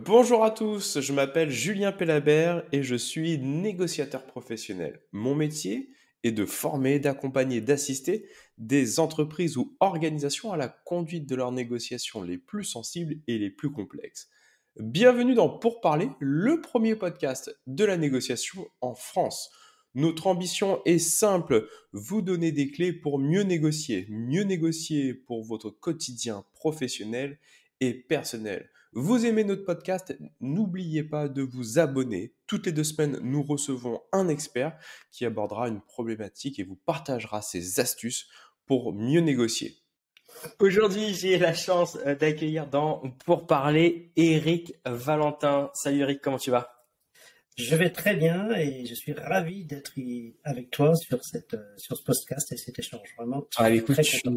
Bonjour à tous, je m'appelle Julien Pellabert et je suis négociateur professionnel. Mon métier est de former, d'accompagner, d'assister des entreprises ou organisations à la conduite de leurs négociations les plus sensibles et les plus complexes. Bienvenue dans Pour parler, le premier podcast de la négociation en France. Notre ambition est simple, vous donner des clés pour mieux négocier pour votre quotidien professionnel et personnel. Vous aimez notre podcast? N'oubliez pas de vous abonner. Toutes les 2 semaines, nous recevons un expert qui abordera une problématique et vous partagera ses astuces pour mieux négocier. Aujourd'hui, j'ai la chance d'accueillir Pour parler Eric Valentin. Salut Eric, comment tu vas? Je vais très bien et je suis ravi d'être avec toi sur ce podcast et cet échange. Vraiment Écoute, très je content.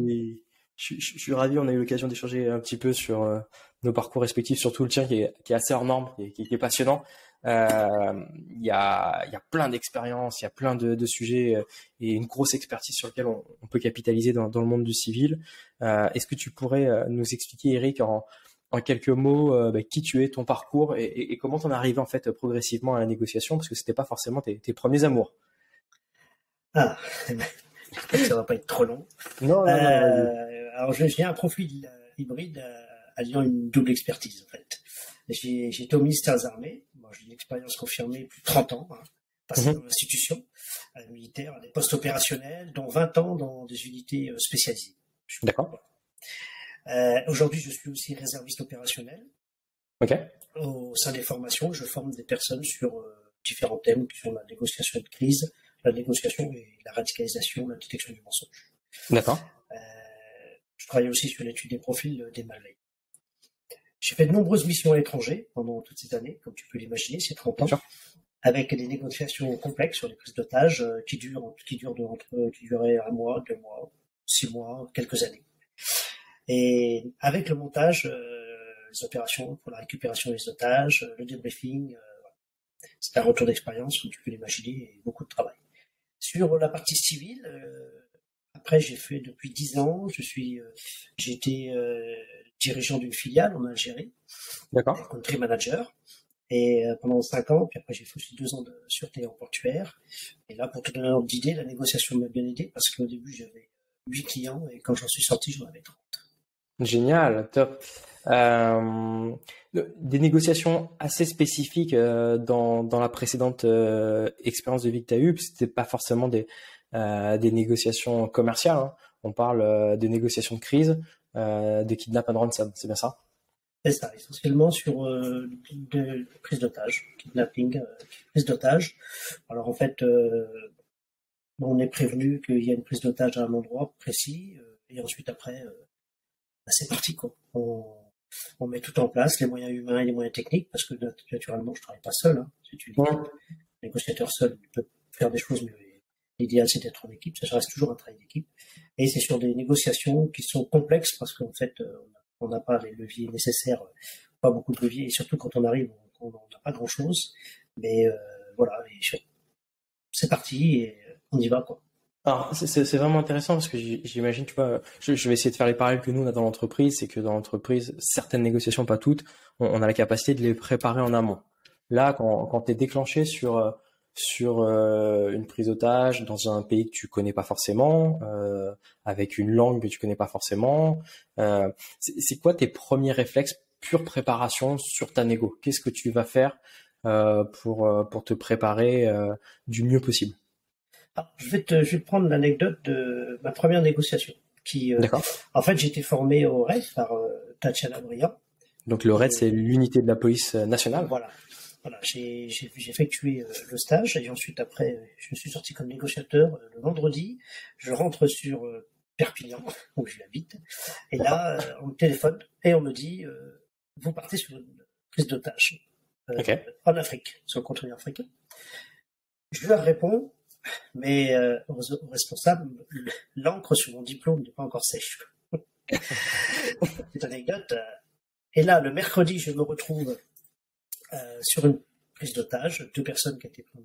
suis ravi. On a eu l'occasion d'échanger un petit peu sur nos parcours respectifs, surtout le tien qui est assez hors norme, qui est passionnant. Il y a plein d'expériences, il y a plein de sujets et une grosse expertise sur lequel on peut capitaliser dans le monde du civil. Est-ce que tu pourrais nous expliquer, Eric, en quelques mots, qui tu es, ton parcours et comment t'en es arrivé en fait progressivement à la négociation, parce que c'était pas forcément tes premiers amours. Ah, j'espère que ça va pas être trop long. Non, vas-y. Alors, j'ai un profil hybride alliant une double expertise en fait. J'ai été au ministère des Armées. Bon, j'ai une expérience confirmée plus de 30 ans, passé dans l'institution militaire, à des postes opérationnels, dont 20 ans dans des unités spécialisées. D'accord. Aujourd'hui, je suis aussi réserviste opérationnel. Ok. Au sein des formations, je forme des personnes sur différents thèmes, sur la négociation de crise, la négociation et la radicalisation, la détection du mensonge. D'accord. Je travaille aussi sur l'étude des profils des malveillants. J'ai fait de nombreuses missions à l'étranger pendant toutes ces années, comme tu peux l'imaginer, ces 30 ans, avec des négociations complexes sur les prises d'otages qui duraient 1 mois, 2 mois, 6 mois, quelques années. Et avec le montage, les opérations pour la récupération des otages, le débriefing, c'est un retour d'expérience, comme tu peux l'imaginer, et beaucoup de travail. Sur la partie civile, après j'ai fait depuis 10 ans, j'ai été dirigeant d'une filiale en Algérie, D'accord. country manager, et pendant 5 ans, puis après j'ai fait aussi 2 ans de sûreté en portuaire. Et là, pour te donner un ordre d'idée, la négociation m'a bien aidé parce qu'au début j'avais 8 clients et quand j'en suis sorti, j'en avais 30. Génial, top. Des négociations assez spécifiques dans la précédente expérience de vie que tu as eue, parce que c'était pas forcément des négociations commerciales, hein. On parle de négociations de crise, de kidnap and ransom, c'est bien ça? C'est ça, essentiellement sur de prise d'otage, kidnapping, prise d'otage. Alors en fait, on est prévenu qu'il y a une prise d'otage à un endroit précis, et ensuite après, c'est parti quoi. On met tout en place, les moyens humains et les moyens techniques, parce que naturellement, je travaille pas seul. C'est une équipe. Un négociateur seul peut faire des choses, mais l'idéal c'est d'être en équipe. Ça reste toujours un travail d'équipe. Et c'est sur des négociations qui sont complexes parce qu'en fait, on n'a pas les leviers nécessaires, pas beaucoup de leviers, et surtout quand on arrive, on n'a pas grand-chose. Mais voilà, c'est parti et on y va quoi. Alors, c'est vraiment intéressant parce que j'imagine, tu vois, je vais essayer de faire les parallèles que nous on a dans l'entreprise, c'est que dans l'entreprise, certaines négociations, pas toutes, on a la capacité de les préparer en amont. Là, quand tu es déclenché sur une prise d'otage dans un pays que tu connais pas forcément, avec une langue que tu connais pas forcément, c'est quoi tes premiers réflexes, pure préparation sur ta négo? Qu'est-ce que tu vas faire pour te préparer du mieux possible? Je vais te prendre l'anecdote de ma première négociation. D'accord. En fait, j'ai été formé au RAID par Tatiana Briand. Donc le RAID, c'est l'unité de la police nationale. Voilà. J'ai effectué le stage et ensuite après, je suis sorti comme négociateur le vendredi. Je rentre sur Perpignan, où j'habite. Et là, on me téléphone et on me dit vous partez sur une prise d'otage en Afrique, sur le continent africain. Je leur réponds, mais au responsable, l'encre sur mon diplôme n'est pas encore sèche. C'est une anecdote. Et là, le mercredi, je me retrouve sur une prise d'otage, 2 personnes qui ont été prises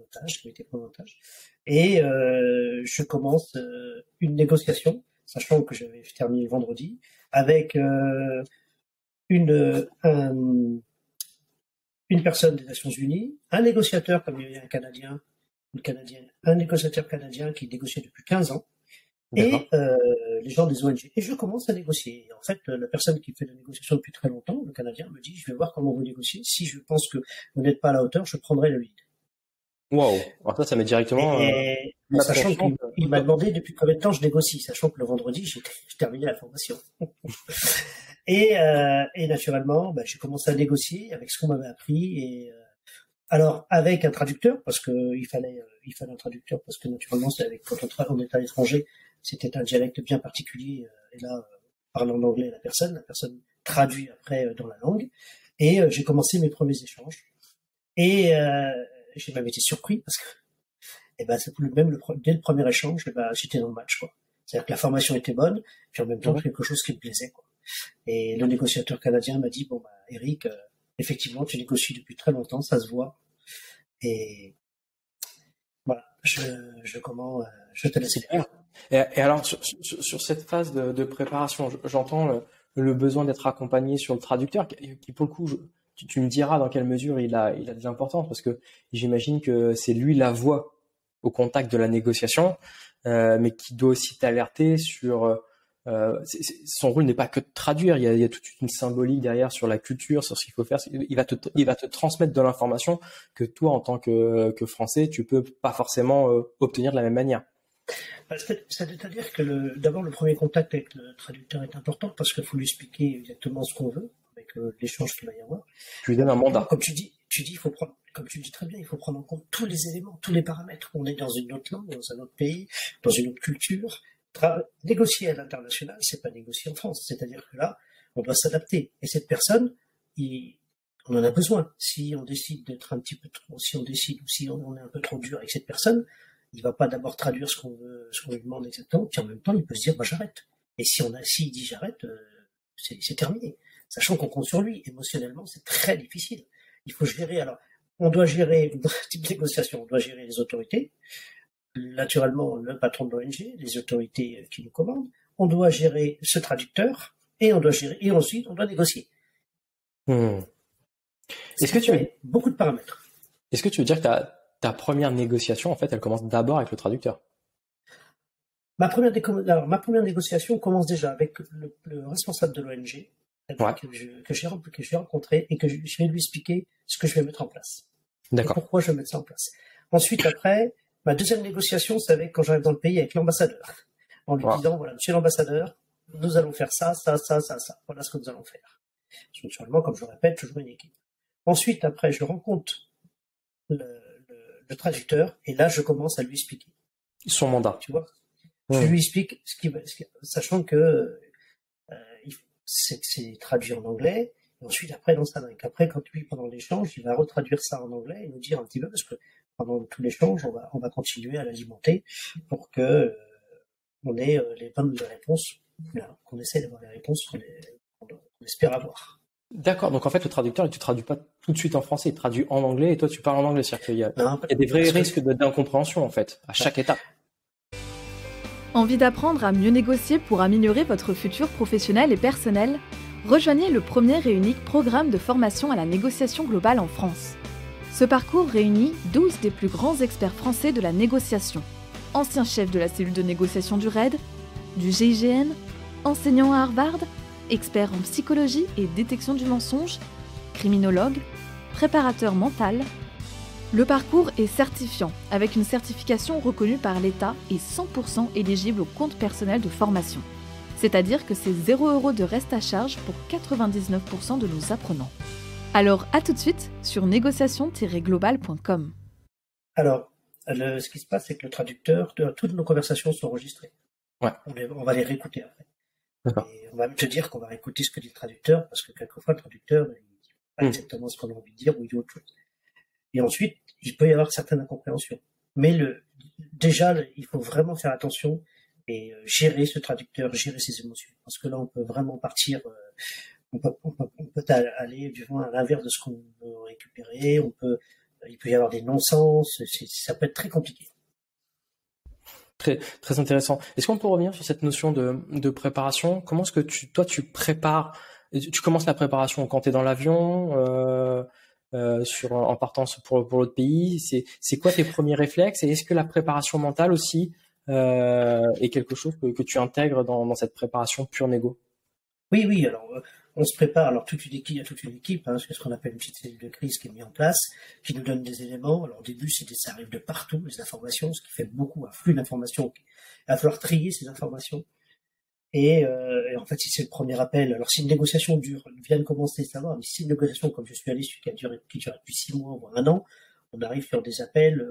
en otage, et je commence une négociation, sachant que j'avais terminé le vendredi, avec une personne des Nations Unies, un négociateur, comme il y avait un Canadien, un négociateur canadien qui négociait depuis 15 ans, et les gens des ONG. Et je commence à négocier. Et en fait, la personne qui fait la négociation depuis très longtemps, le Canadien, me dit, je vais voir comment vous négociez. Si je pense que vous n'êtes pas à la hauteur, je prendrai le lead. Waouh. Alors ça met directement. Sachant qu'il m'a demandé depuis combien de temps je négocie, sachant que le vendredi, j'ai terminé la formation. et naturellement, j'ai commencé à négocier avec ce qu'on m'avait appris. Et alors avec un traducteur, parce que il fallait un traducteur, parce que naturellement, quand on est à l'étranger, c'était un dialecte bien particulier. Et là, parlant en anglais, la personne traduit après dans la langue. Et j'ai commencé mes premiers échanges. Et j'ai même été surpris parce que, dès le premier échange, j'étais dans le match, quoi. C'est-à-dire que la formation était bonne, puis en même temps, quelque chose qui me plaisait, quoi. Et le négociateur canadien m'a dit, Eric, effectivement, tu négocies depuis très longtemps, ça se voit. Et voilà, je te laisse faire. Et alors, sur cette phase de préparation, j'entends le besoin d'être accompagné sur le traducteur, qui pour le coup, tu me diras dans quelle mesure il a de l'importance, parce que j'imagine que c'est lui la voix au contact de la négociation, mais qui doit aussi t'alerter sur son rôle n'est pas que de traduire, il y a toute une symbolique derrière sur la culture, sur ce qu'il faut faire. Il va te transmettre de l'information que toi, en tant que Français, tu peux pas forcément obtenir de la même manière. C'est-à-dire que d'abord le premier contact avec le traducteur est important parce qu'il faut lui expliquer exactement ce qu'on veut avec l'échange qu'il va y avoir. Tu lui donnes un mandat. Comme tu dis, comme tu dis très bien, il faut prendre en compte tous les éléments, tous les paramètres. On est dans une autre langue, dans un autre pays, dans une autre culture. Négocier à l'international, c'est pas négocier en France. C'est-à-dire que là, on doit s'adapter. Et cette personne, on en a besoin. Si on décide d'être un petit peu trop, si on est un peu trop dur avec cette personne, il va pas d'abord traduire ce qu'on lui demande exactement, puis en même temps, il peut se dire, j'arrête. Et s'il dit j'arrête, c'est terminé. Sachant qu'on compte sur lui. Émotionnellement, c'est très difficile. Il faut gérer, on doit gérer, dans ce type de négociation, on doit gérer les autorités, naturellement, le patron de l'ONG, les autorités qui nous commandent, on doit gérer ce traducteur, et ensuite, on doit négocier. Est-ce que tu as beaucoup de paramètres? Est-ce que tu veux dire que ta première négociation, en fait, elle commence d'abord avec le traducteur? Ma première négociation commence déjà avec le responsable de l'ONG, que j'ai rencontré et que je vais lui expliquer ce que je vais mettre en place. D'accord. Et pourquoi je vais mettre ça en place. Ensuite, après, ma deuxième négociation, c'est quand j'arrive dans le pays avec l'ambassadeur. En lui disant, voilà, monsieur l'ambassadeur, nous allons faire ça. Voilà ce que nous allons faire. Naturellement, comme je le répète, toujours une équipe. Ensuite, après, je rencontre le traducteur, et là, je commence à lui expliquer. Son mandat. Tu vois? Je lui explique sachant que c'est traduit en anglais, et ensuite, après, dans sa langue. Après, pendant l'échange, il va retraduire ça en anglais et nous dire un petit peu, parce que pendant tout l'échange, on va continuer à l'alimenter pour que on ait les bonnes réponses, qu'on essaie d'avoir les réponses qu'on espère avoir. D'accord, donc en fait le traducteur, il ne traduit pas tout de suite en français, il traduit en anglais et toi tu parles en anglais, c'est-à-dire qu'il y a des vrais risques d'incompréhension en fait, à chaque étape. Envie d'apprendre à mieux négocier pour améliorer votre futur professionnel et personnel? Rejoignez le premier et unique programme de formation à la négociation globale en France. Ce parcours réunit 12 des plus grands experts français de la négociation, anciens chefs de la cellule de négociation du RAID, du GIGN, enseignants à Harvard, experts en psychologie et détection du mensonge, criminologue, préparateur mental. Le parcours est certifiant, avec une certification reconnue par l'État et 100% éligible au compte personnel de formation. C'est-à-dire que c'est 0 € de reste à charge pour 99% de nos apprenants. Alors à tout de suite sur négociation-global.com. Alors, ce qui se passe, c'est que le traducteur, toutes nos conversations sont enregistrées. Ouais. On va les réécouter après. D'accord. Et on va même te dire qu'on va réécouter ce que dit le traducteur, parce que quelquefois le traducteur, il dit pas exactement ce qu'on a envie de dire ou il dit autre chose. Et ensuite, il peut y avoir certaines incompréhensions. Mais déjà, il faut vraiment faire attention et gérer ce traducteur, gérer ses émotions. Parce que là, on peut vraiment partir, on peut aller du moins à l'inverse de ce qu'on veut récupérer, il peut y avoir des non-sens, ça peut être très compliqué. Très, très intéressant. Est-ce qu'on peut revenir sur cette notion de préparation? Comment est-ce que tu prépares? Tu commences la préparation quand tu es dans l'avion? en partant pour l'autre pays? C'est quoi tes premiers réflexes? Et est-ce que la préparation mentale aussi est quelque chose que tu intègres dans cette préparation pure négo? Oui, alors on se prépare, alors toute une équipe, il y a toute une équipe, c'est ce qu'on appelle une petite cellule de crise qui est mise en place, qui nous donne des éléments. Alors au début, ça arrive de partout, les informations, ce qui fait beaucoup un flux d'informations. Il va falloir trier ces informations. Et en fait, si c'est le premier appel, alors si une négociation vient de commencer, ça va, mais si c'est une négociation comme je suis allé, qui dure depuis 6 mois, voire 1 an, on arrive sur des appels,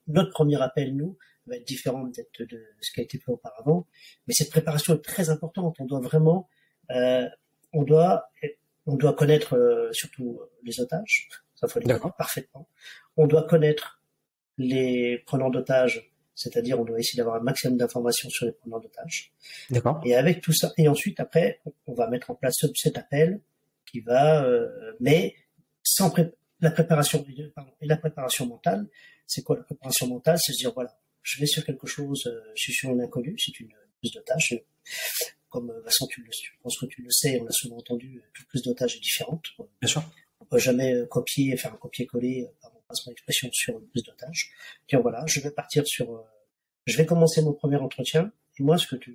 notre premier appel, nous, va être différent peut-être de ce qui a été fait auparavant, mais cette préparation est très importante. On doit vraiment, on doit connaître surtout les otages, ça faut les connaître parfaitement. On doit connaître les preneurs d'otages, c'est-à-dire on doit essayer d'avoir un maximum d'informations sur les preneurs d'otages. D'accord. Et avec tout ça, et ensuite après, on va mettre en place cet appel qui va, mais sans la préparation mentale. C'est quoi la préparation mentale? C'est se dire voilà, je vais sur quelque chose, je suis sur un inconnu, c'est une prise d'otage. Comme Vincent, je pense que tu le sais, on l'a souvent entendu, toute prise d'otage est différente. Bien sûr. On peut jamais faire un copier-coller, pardon, passe mon expression, sur une prise d'otage. Dire voilà, je vais commencer mon premier entretien. Et moi, ce qu'il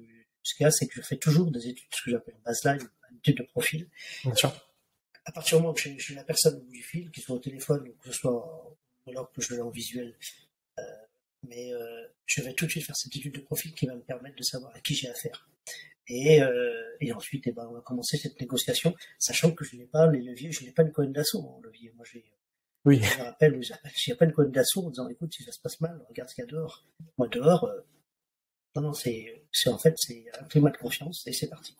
y a, c'est que je fais toujours des études, ce que j'appelle une baseline, une étude de profil. Bien sûr. À partir du moment où j'ai la personne au bout du fil, qu'il soit au téléphone ou que ce soit alors que je l'ai en visuel, mais je vais tout de suite faire cette étude de profil qui va me permettre de savoir à qui j'ai affaire. Et ensuite, on va commencer cette négociation, sachant que je n'ai pas les leviers, je n'ai pas une colonne d'assaut en levier. Moi, je me rappelle, il n'y a pas une colonne d'assaut en disant, écoute, si ça se passe mal, regarde ce qu'il y a dehors. Moi, dehors, non, c'est un climat de confiance et c'est parti.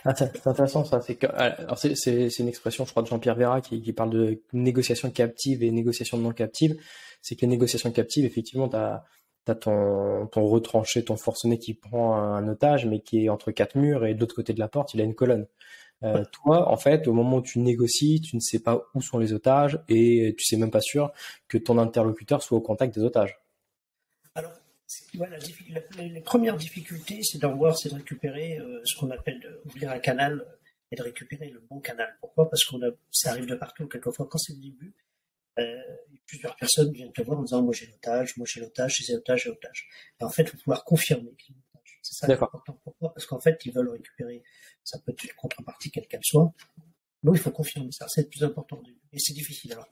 Ah, c'est intéressant ça. C'est une expression, je crois, de Jean-Pierre Vera qui parle de négociation captive et négociation non captive. C'est que les négociations captives, effectivement, t'as ton retranché, ton forcené qui prend un otage, mais qui est entre 4 murs, et de l'autre côté de la porte, il a une colonne. Toi, en fait, au moment où tu négocies, tu ne sais pas où sont les otages et tu sais même pas sûr que ton interlocuteur soit au contact des otages. Alors, voilà, les premières difficultés, c'est de récupérer ce qu'on appelle ouvrir un canal et de récupérer le bon canal. Pourquoi? Parce ça arrive de partout. Quelquefois, quand c'est le début, plusieurs personnes viennent te voir en disant moi j'ai l'otage, j'ai l'otage. Et en fait, il faut pouvoir confirmer qu'il y a l'otage. C'est ça qui est important. Pourquoi? Parce qu'en fait, ils veulent récupérer, ça peut être une contrepartie quelle qu'elle soit. Donc il faut confirmer ça, c'est le plus important. Et c'est difficile. Alors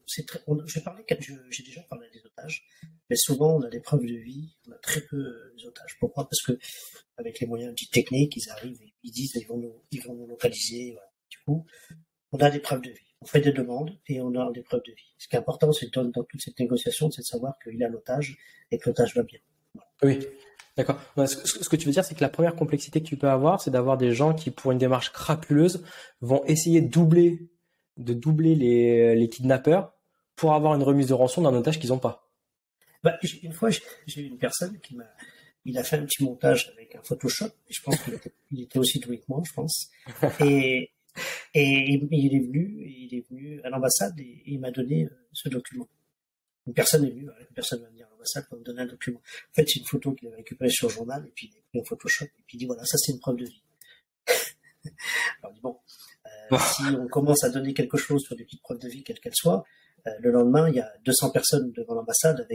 j'ai déjà parlé des otages, mais souvent on a des preuves de vie, on a très peu d'otages. Pourquoi? Parce que avec les moyens dits techniques, ils arrivent et ils disent ils vont nous localiser. Voilà. Du coup, on a des preuves de vie. On fait des demandes et on a des preuves de vie. Ce qui est important, c'est dans toute cette négociation, c'est de savoir qu'il a l'otage et que l'otage va bien. Voilà. Oui, d'accord. Ce que tu veux dire, c'est que la première complexité que tu peux avoir, c'est d'avoir des gens qui, pour une démarche crapuleuse, vont essayer de doubler les kidnappeurs pour avoir une remise de rançon d'un otage qu'ils n'ont pas. Une fois, j'ai eu une personne il a fait un petit montage avec un Photoshop, et je pense qu'il était aussi doué que moi, je pense. Et il est venu à l'ambassade et il m'a donné ce document. Une personne est venue à l'ambassade pour me donner un document. En fait, c'est une photo qu'il avait récupérée sur le journal et puis il a pris un Photoshop et puis il dit voilà, ça c'est une preuve de vie. Alors bon, si on commence à donner quelque chose sur des petites preuves de vie, quelles qu'elles soient, le lendemain il y a 200 personnes devant l'ambassade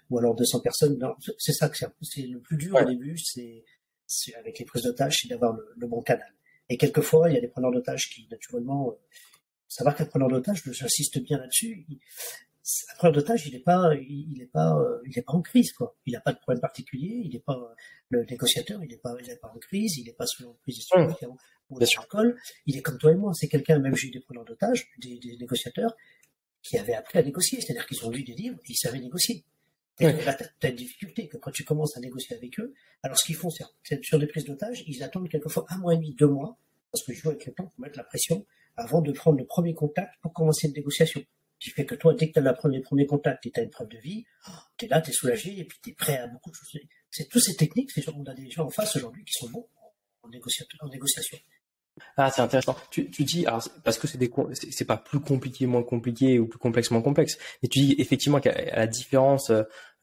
ou alors 200 personnes. Non, c'est ça que c'est le plus dur au début, c'est avec les prises d'otages, c'est d'avoir le bon canal. Et quelquefois, il y a des preneurs d'otages qui, naturellement, savoir qu'un preneur d'otage, j'insiste bien là-dessus, un preneur d'otage, il est pas en crise, quoi. Il n'a pas de problème particulier, il n'est pas, le négociateur, il n'est pas en crise, il n'est pas sous l'emprise des stupéfiants ou de l'alcool. Il est comme toi et moi. C'est quelqu'un, même j'ai eu des preneurs d'otages, des négociateurs, qui avaient appris à négocier. C'est-à-dire qu'ils ont lu des livres et ils savaient négocier. Là, t'as une difficulté que quand tu commences à négocier avec eux, alors ce qu'ils font, c'est sur des prises d'otages, ils attendent quelquefois 1 mois et demi, 2 mois, parce que je joue avec le temps pour mettre la pression avant de prendre le premier contact pour commencer une négociation. Ce qui fait que toi, dès que tu as les premiers contacts et tu as une preuve de vie, tu es là, tu es soulagé et puis tu es prêt à beaucoup de choses. C'est toutes ces techniques, on a des gens en face aujourd'hui qui sont bons en négociation. Ah, c'est intéressant. Tu dis, alors, parce que c'est pas plus compliqué, moins compliqué ou plus complexe, moins complexe. Mais tu dis effectivement qu'à la différence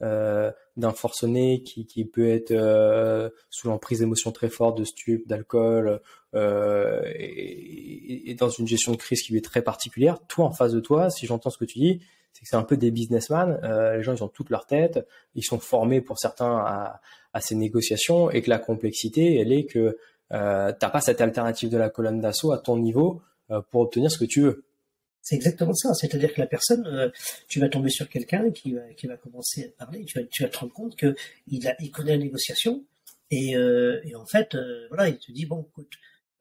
d'un forcené qui peut être sous l'emprise d'émotions très fortes, de stupes, d'alcool, et dans une gestion de crise qui lui est très particulière, toi, en face de toi, si j'entends ce que tu dis, c'est que c'est un peu des businessmen. Les gens, ils ont toute leur tête. Ils sont formés pour certains à ces négociations et que la complexité, elle est que t'as pas cette alternative de la colonne d'assaut à ton niveau pour obtenir ce que tu veux. C'est exactement ça. C'est-à-dire que la personne, tu vas tomber sur quelqu'un qui va commencer à te parler, tu vas te rendre compte que il connaît la négociation et en fait, voilà, il te dit bon, écoute,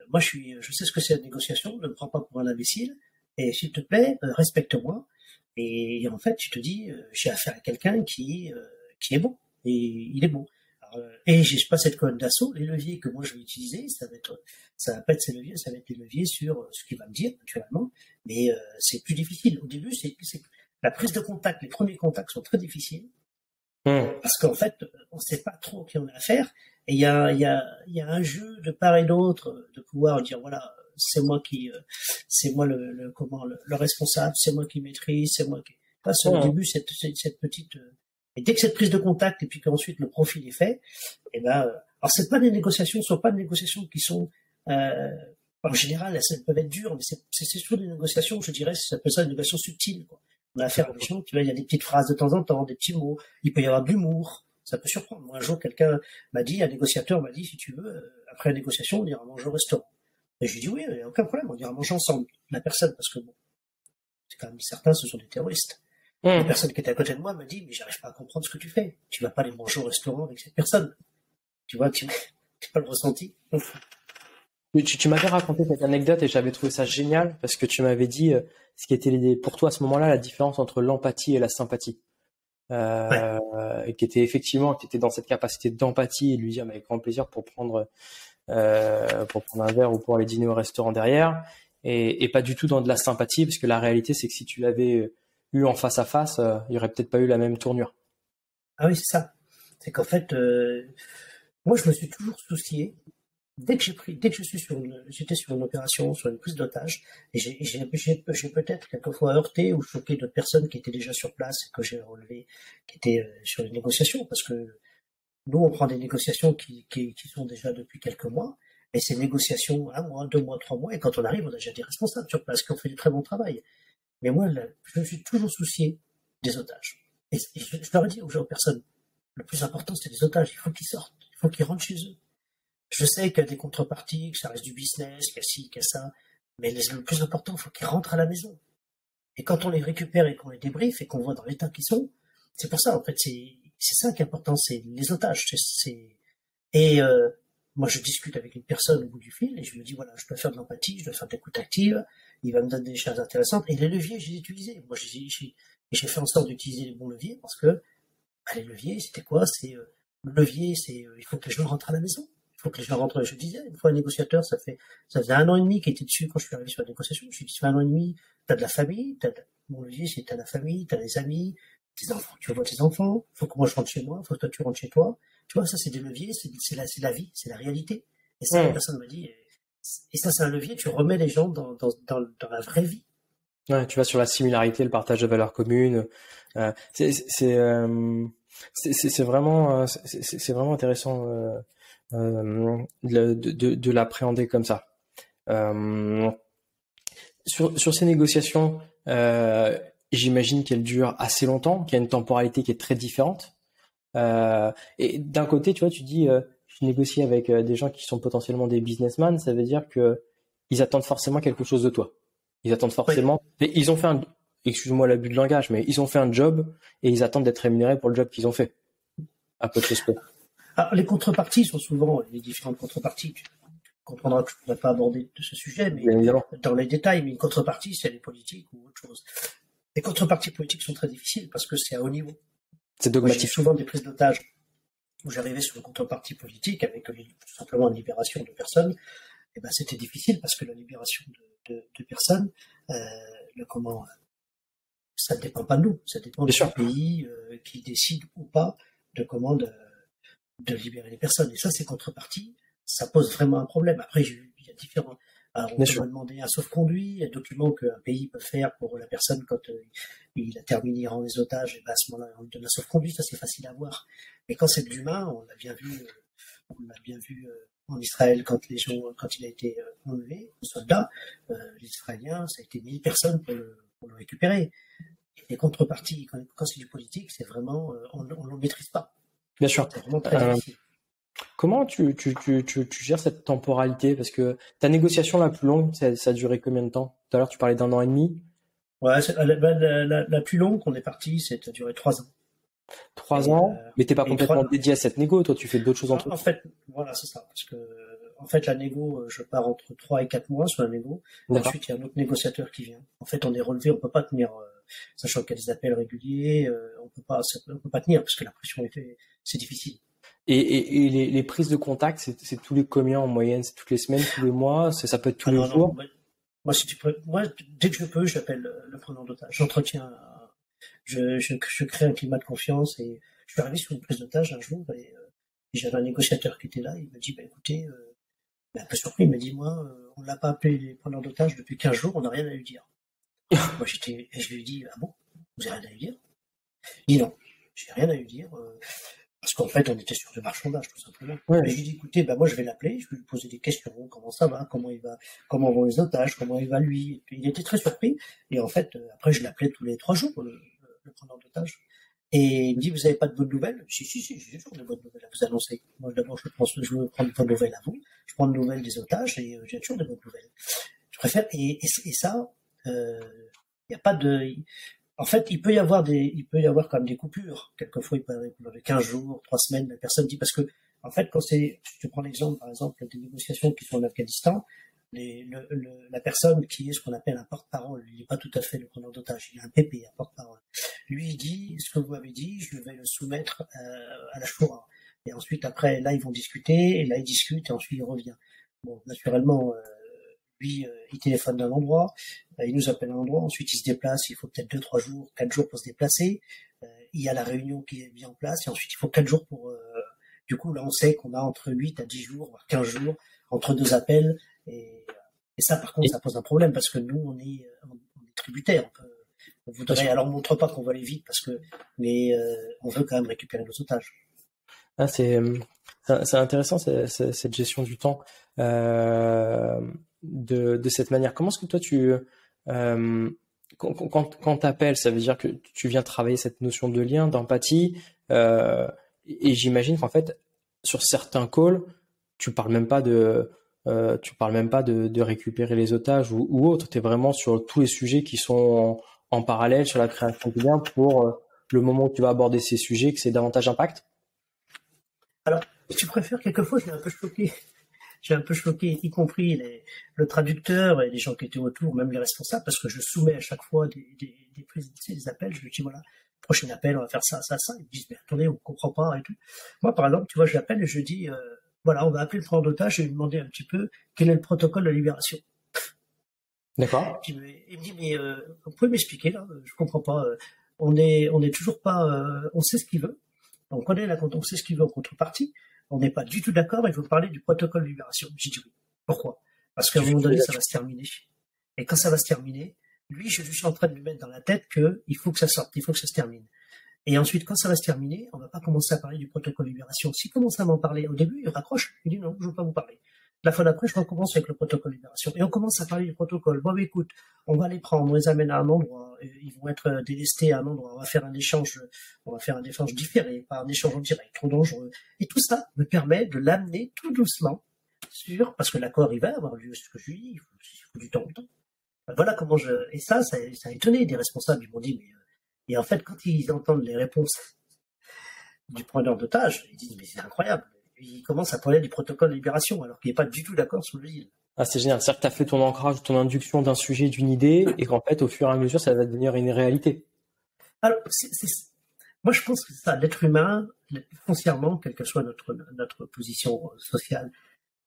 moi je sais ce que c'est la négociation, ne me prends pas pour un imbécile et s'il te plaît, respecte-moi. Et en fait, tu te dis, j'ai affaire à quelqu'un qui est bon et il est bon. Et j'ai pas cette colonne d'assaut. Les leviers que moi je vais utiliser, ça va pas être ces leviers, ça va être des leviers sur ce qu'il va me dire naturellement. Mais c'est plus difficile. Au début, c'est la prise de contact. Les premiers contacts sont très difficiles parce qu'en fait, on sait pas trop qui on a affaire. Et il y a un jeu de part et d'autre de pouvoir dire voilà, c'est moi le responsable, c'est moi qui maîtrise, c'est moi qui. Au début, cette petite et dès que cette prise de contact et puis qu'ensuite le profil est fait, et ben, alors c'est pas des négociations, ce sont pas des négociations qui sont, en général, elles peuvent être dures, mais c'est surtout des négociations, je dirais, ça s'appelle ça des négociations subtiles, quoi. On a affaire à des gens, tu vois, il y a des petites phrases de temps en temps, des petits mots, il peut y avoir de l'humour, ça peut surprendre. Moi, un jour, un négociateur m'a dit, si tu veux, après la négociation, on ira manger au restaurant. Et je lui ai dit, oui, il n'y a aucun problème, on ira manger ensemble. La personne, parce que bon, c'est quand même certains, ce sont des terroristes. La personne qui était à côté de moi m'a dit, mais j'arrive pas à comprendre ce que tu fais. Tu vas pas aller manger au restaurant avec cette personne. Tu vois, tu pas le ressenti. Tu m'avais raconté cette anecdote et j'avais trouvé ça génial parce que tu m'avais dit ce qui était pour toi à ce moment-là la différence entre l'empathie et la sympathie. Et qui était effectivement, qui était dans cette capacité d'empathie et de lui dire mais avec grand plaisir pour prendre un verre ou pour aller dîner au restaurant derrière et pas du tout dans de la sympathie parce que la réalité c'est que si tu l'avais eu en face à face, il y aurait peut-être pas eu la même tournure. Ah oui, c'est ça. C'est qu'en fait, moi, je me suis toujours soucié. Dès que j'étais sur une opération, sur une prise d'otage, et j'ai peut-être quelquefois heurté ou choqué d'autres personnes qui étaient déjà sur place et que j'ai relevé, qui étaient sur les négociations, parce que nous, on prend des négociations qui sont déjà depuis quelques mois, et ces négociations, 1 mois, 2 mois, 3 mois, et quand on arrive, on a déjà des responsables sur place qui ont fait du très bon travail. Mais moi, je me suis toujours soucié des otages. Et je leur ai dit aux personnes, le plus important, c'est les otages. Il faut qu'ils sortent. Il faut qu'ils rentrent chez eux. Je sais qu'il y a des contreparties, que ça reste du business, qu'il y a ci, qu'il y a ça. Mais le plus important, il faut qu'ils rentrent à la maison. Et quand on les récupère et qu'on les débriefe et qu'on voit dans l'état qu'ils sont, c'est pour ça, en fait, c'est ça qui est important, c'est les otages. Et moi, je discute avec une personne au bout du fil et je me dis, voilà, je dois faire de l'empathie, je dois faire de l'écoute active, il va me donner des choses intéressantes. Et les leviers, je les ai utilisés. Moi, j'ai fait en sorte d'utiliser les bons leviers parce que les leviers, c'était quoi? Le levier, il faut que les gens rentrent à la maison. Il faut que les gens rentrent. Je disais, une fois un négociateur, ça faisait 1 an et demi qu'il était dessus quand je suis arrivé sur la négociation. Je lui ai dit, ça fait 1 an et demi, t'as de la famille, mon levier, c'est t'as la famille, t'as des amis, tes enfants, tu vois tes enfants, faut que moi je rentre chez moi, faut que toi tu rentres chez toi. Tu vois, ça c'est des leviers, c'est la vie, c'est la réalité. Et ça, la personne m'a dit, et ça c'est un levier, tu remets les gens dans la vraie vie. Ouais, tu vas sur la similarité, le partage de valeurs communes. C'est vraiment intéressant de l'appréhender comme ça. Sur ces négociations, j'imagine qu'elles durent assez longtemps, qu'il y a une temporalité qui est très différente. Et d'un côté, tu vois, tu dis, je négocie avec des gens qui sont potentiellement des businessmen, ça veut dire que ils attendent forcément quelque chose de toi. Ils attendent forcément. Oui. Ils ont fait excuse-moi l'abus de langage, mais ils ont fait un job et ils attendent d'être rémunérés pour le job qu'ils ont fait. À peu de choses près. Alors, les contreparties sont souvent les différentes contreparties. Tu comprendras que je ne pourrais pas aborder de ce sujet, mais dans les détails. Mais une contrepartie, c'est les politiques ou autre chose. Les contreparties politiques sont très difficiles parce que c'est à haut niveau. C'est dogmatique. J'ai souvent des prises d'otages où j'arrivais sur une contrepartie politique avec tout simplement une libération de personnes. Et ben c'était difficile parce que la libération de personnes, ça ne dépend pas de nous, ça dépend du pays qui décide ou pas de libérer les personnes. Et ça, ces contreparties, ça pose vraiment un problème. Après, il y a Alors, on Bien peut sûr. me demander un sauf-conduit, un document qu'un pays peut faire pour la personne quand il a terminé, il rend les otages, et ben à ce moment-là, on lui donne un sauf-conduit, ça c'est facile à voir. Mais quand c'est de l'humain, on l'a bien vu en Israël quand il a été enlevé, le soldat, les Israéliens, ça a été 1000 personnes pour le récupérer. Et les contreparties, quand c'est du politique, c'est vraiment, on ne le maîtrise pas. Bien sûr. C'est vraiment très Euh, difficile. Comment tu gères cette temporalité? Parce que ta négociation la plus longue, ça a duré combien de temps? Tout à l'heure, tu parlais d'un an et demi, Ouais, la plus longue qu'on est parti, ça a duré 3 ans. 3 ans, mais t'es pas Et complètement dédié à cette négo, toi, tu fais d'autres choses entre En temps. fait, voilà, c'est ça. Parce que, en fait, la négo, je pars entre 3 et 4 mois sur la négo. D'accord. Ensuite, il y a un autre négociateur qui vient. En fait, on est relevé, on peut pas tenir, sachant qu'il y a des appels réguliers, on peut pas tenir parce que la pression c'est difficile. Et les prises de contact, c'est tous les combien en moyenne? C'est toutes les semaines, tous les mois? Ça peut être tous les Non, jours? moi, dès que je peux, j'appelle le preneur d'otage. J'entretiens, je crée un climat de confiance et je suis arrivé sur une prise d'otage un jour et j'avais un négociateur qui était là. Il m'a dit, bah, écoutez, un peu surpris, il m'a dit, moi, on l'a pas appelé les preneurs d'otages depuis 15 jours, on n'a rien à lui dire. Moi, je lui ai dit, ah bon, vous avez rien à lui dire? Il dit non, j'ai rien à lui dire, parce qu'en fait, on était sur du marchandage, tout simplement. Ouais. Et je lui ai dit, écoutez, bah, moi, je vais l'appeler, je vais lui poser des questions, comment ça va, comment il va, comment vont les otages, comment il va lui. Et puis, il était très surpris. Et en fait, après, je l'appelais tous les 3 jours, le preneur d'otages. Et il me dit, vous avez pas de bonnes nouvelles? Si, j'ai toujours de bonnes nouvelles à vous annoncer. Moi, d'abord, je veux prendre de bonnes nouvelles à vous. Je prends de nouvelles des otages et j'ai toujours de bonnes nouvelles. Je préfère, et ça, il y a pas de, en fait, il peut y avoir quand même des coupures. Quelquefois, il peut y avoir des coupures de 15 jours, 3 semaines, la personne dit, parce que, en fait, si tu prends l'exemple, par exemple, des négociations qui sont en Afghanistan, la personne qui est ce qu'on appelle un porte-parole, il n'est pas tout à fait le preneur d'otage, il est un PP, un porte-parole. Lui, il dit, ce que vous m'avez dit, je vais le soumettre à la Shura. Et ensuite, après, là, ils vont discuter, et là, ils discutent, et ensuite, il revient. Bon, naturellement, lui, il téléphone d'un endroit, il nous appelle à un endroit, ensuite il se déplace, il faut peut-être 2, 3 jours, 4 jours pour se déplacer, il y a la réunion qui est mise en place, et ensuite il faut 4 jours pour... du coup, là, on sait qu'on a entre 8 à 10 jours, voire 15 jours, entre 2 appels, et ça, par contre, ça pose un problème, parce que nous, on est tributaires. On voudrait, alors on montre pas qu'on veut aller vite, mais on veut quand même récupérer nos otages. Ah, c'est intéressant cette gestion du temps de cette manière. Comment est-ce que toi quand t'appelles, ça veut dire que tu viens travailler cette notion de lien, d'empathie, et j'imagine qu'en fait sur certains calls, tu parles même pas de récupérer les otages ou autre. T'es vraiment sur tous les sujets qui sont en parallèle sur la création de liens pour le moment où tu vas aborder ces sujets, que c'est davantage d'impact. Alors, tu préfères, quelquefois, j'ai un peu choqué, y compris le traducteur et les gens qui étaient autour, même les responsables, parce que je soumets à chaque fois des appels, je lui dis, voilà, prochain appel, on va faire ça, ça, ça. Ils me disent, mais attendez, on comprend pas et tout. Moi, par exemple, tu vois, je l'appelle et je dis, voilà, on va appeler le preneur d'otage et lui demander un petit peu quel est le protocole de libération. D'accord. Il me dit, mais vous pouvez m'expliquer, là, je comprends pas, on est toujours pas, on sait ce qu'il veut. On sait ce qu'il veut en contrepartie. On n'est pas du tout d'accord. Il faut parler du protocole de libération. J'ai dit oui. Pourquoi? Parce qu'à un moment donné, ça va se terminer. Et quand ça va se terminer, lui, je suis en train de lui mettre dans la tête qu'il faut que ça sorte, il faut que ça se termine. Et ensuite, quand ça va se terminer, on va pas commencer à parler du protocole de libération. S'il commence à m'en parler, au début, il raccroche. Il dit non, je veux pas vous parler. La fois d'après, je recommence avec le protocole de libération. Et on commence à parler du protocole. Bon, écoute, on va les prendre, on les amène à un endroit, ils vont être délestés à un endroit, on va faire un échange différé, pas un échange en direct, trop dangereux. Et tout ça me permet de l'amener tout doucement parce que l'accord, il va avoir lieu, ce que je lui dis, il faut du temps. Voilà comment et ça a étonné des responsables, ils m'ont dit, mais, et en fait, quand ils entendent les réponses du preneur d'otage, ils disent, mais c'est incroyable. Il commence à parler du protocole de libération, alors qu'il n'est pas du tout d'accord sur le deal. Ah, c'est génial. C'est-à-dire que tu as fait ton ancrage, ton induction d'un sujet, d'une idée, et qu'en fait, au fur et à mesure, ça va devenir une réalité. Alors, moi, je pense que c'est ça, l'être humain, foncièrement, quelle que soit notre position sociale,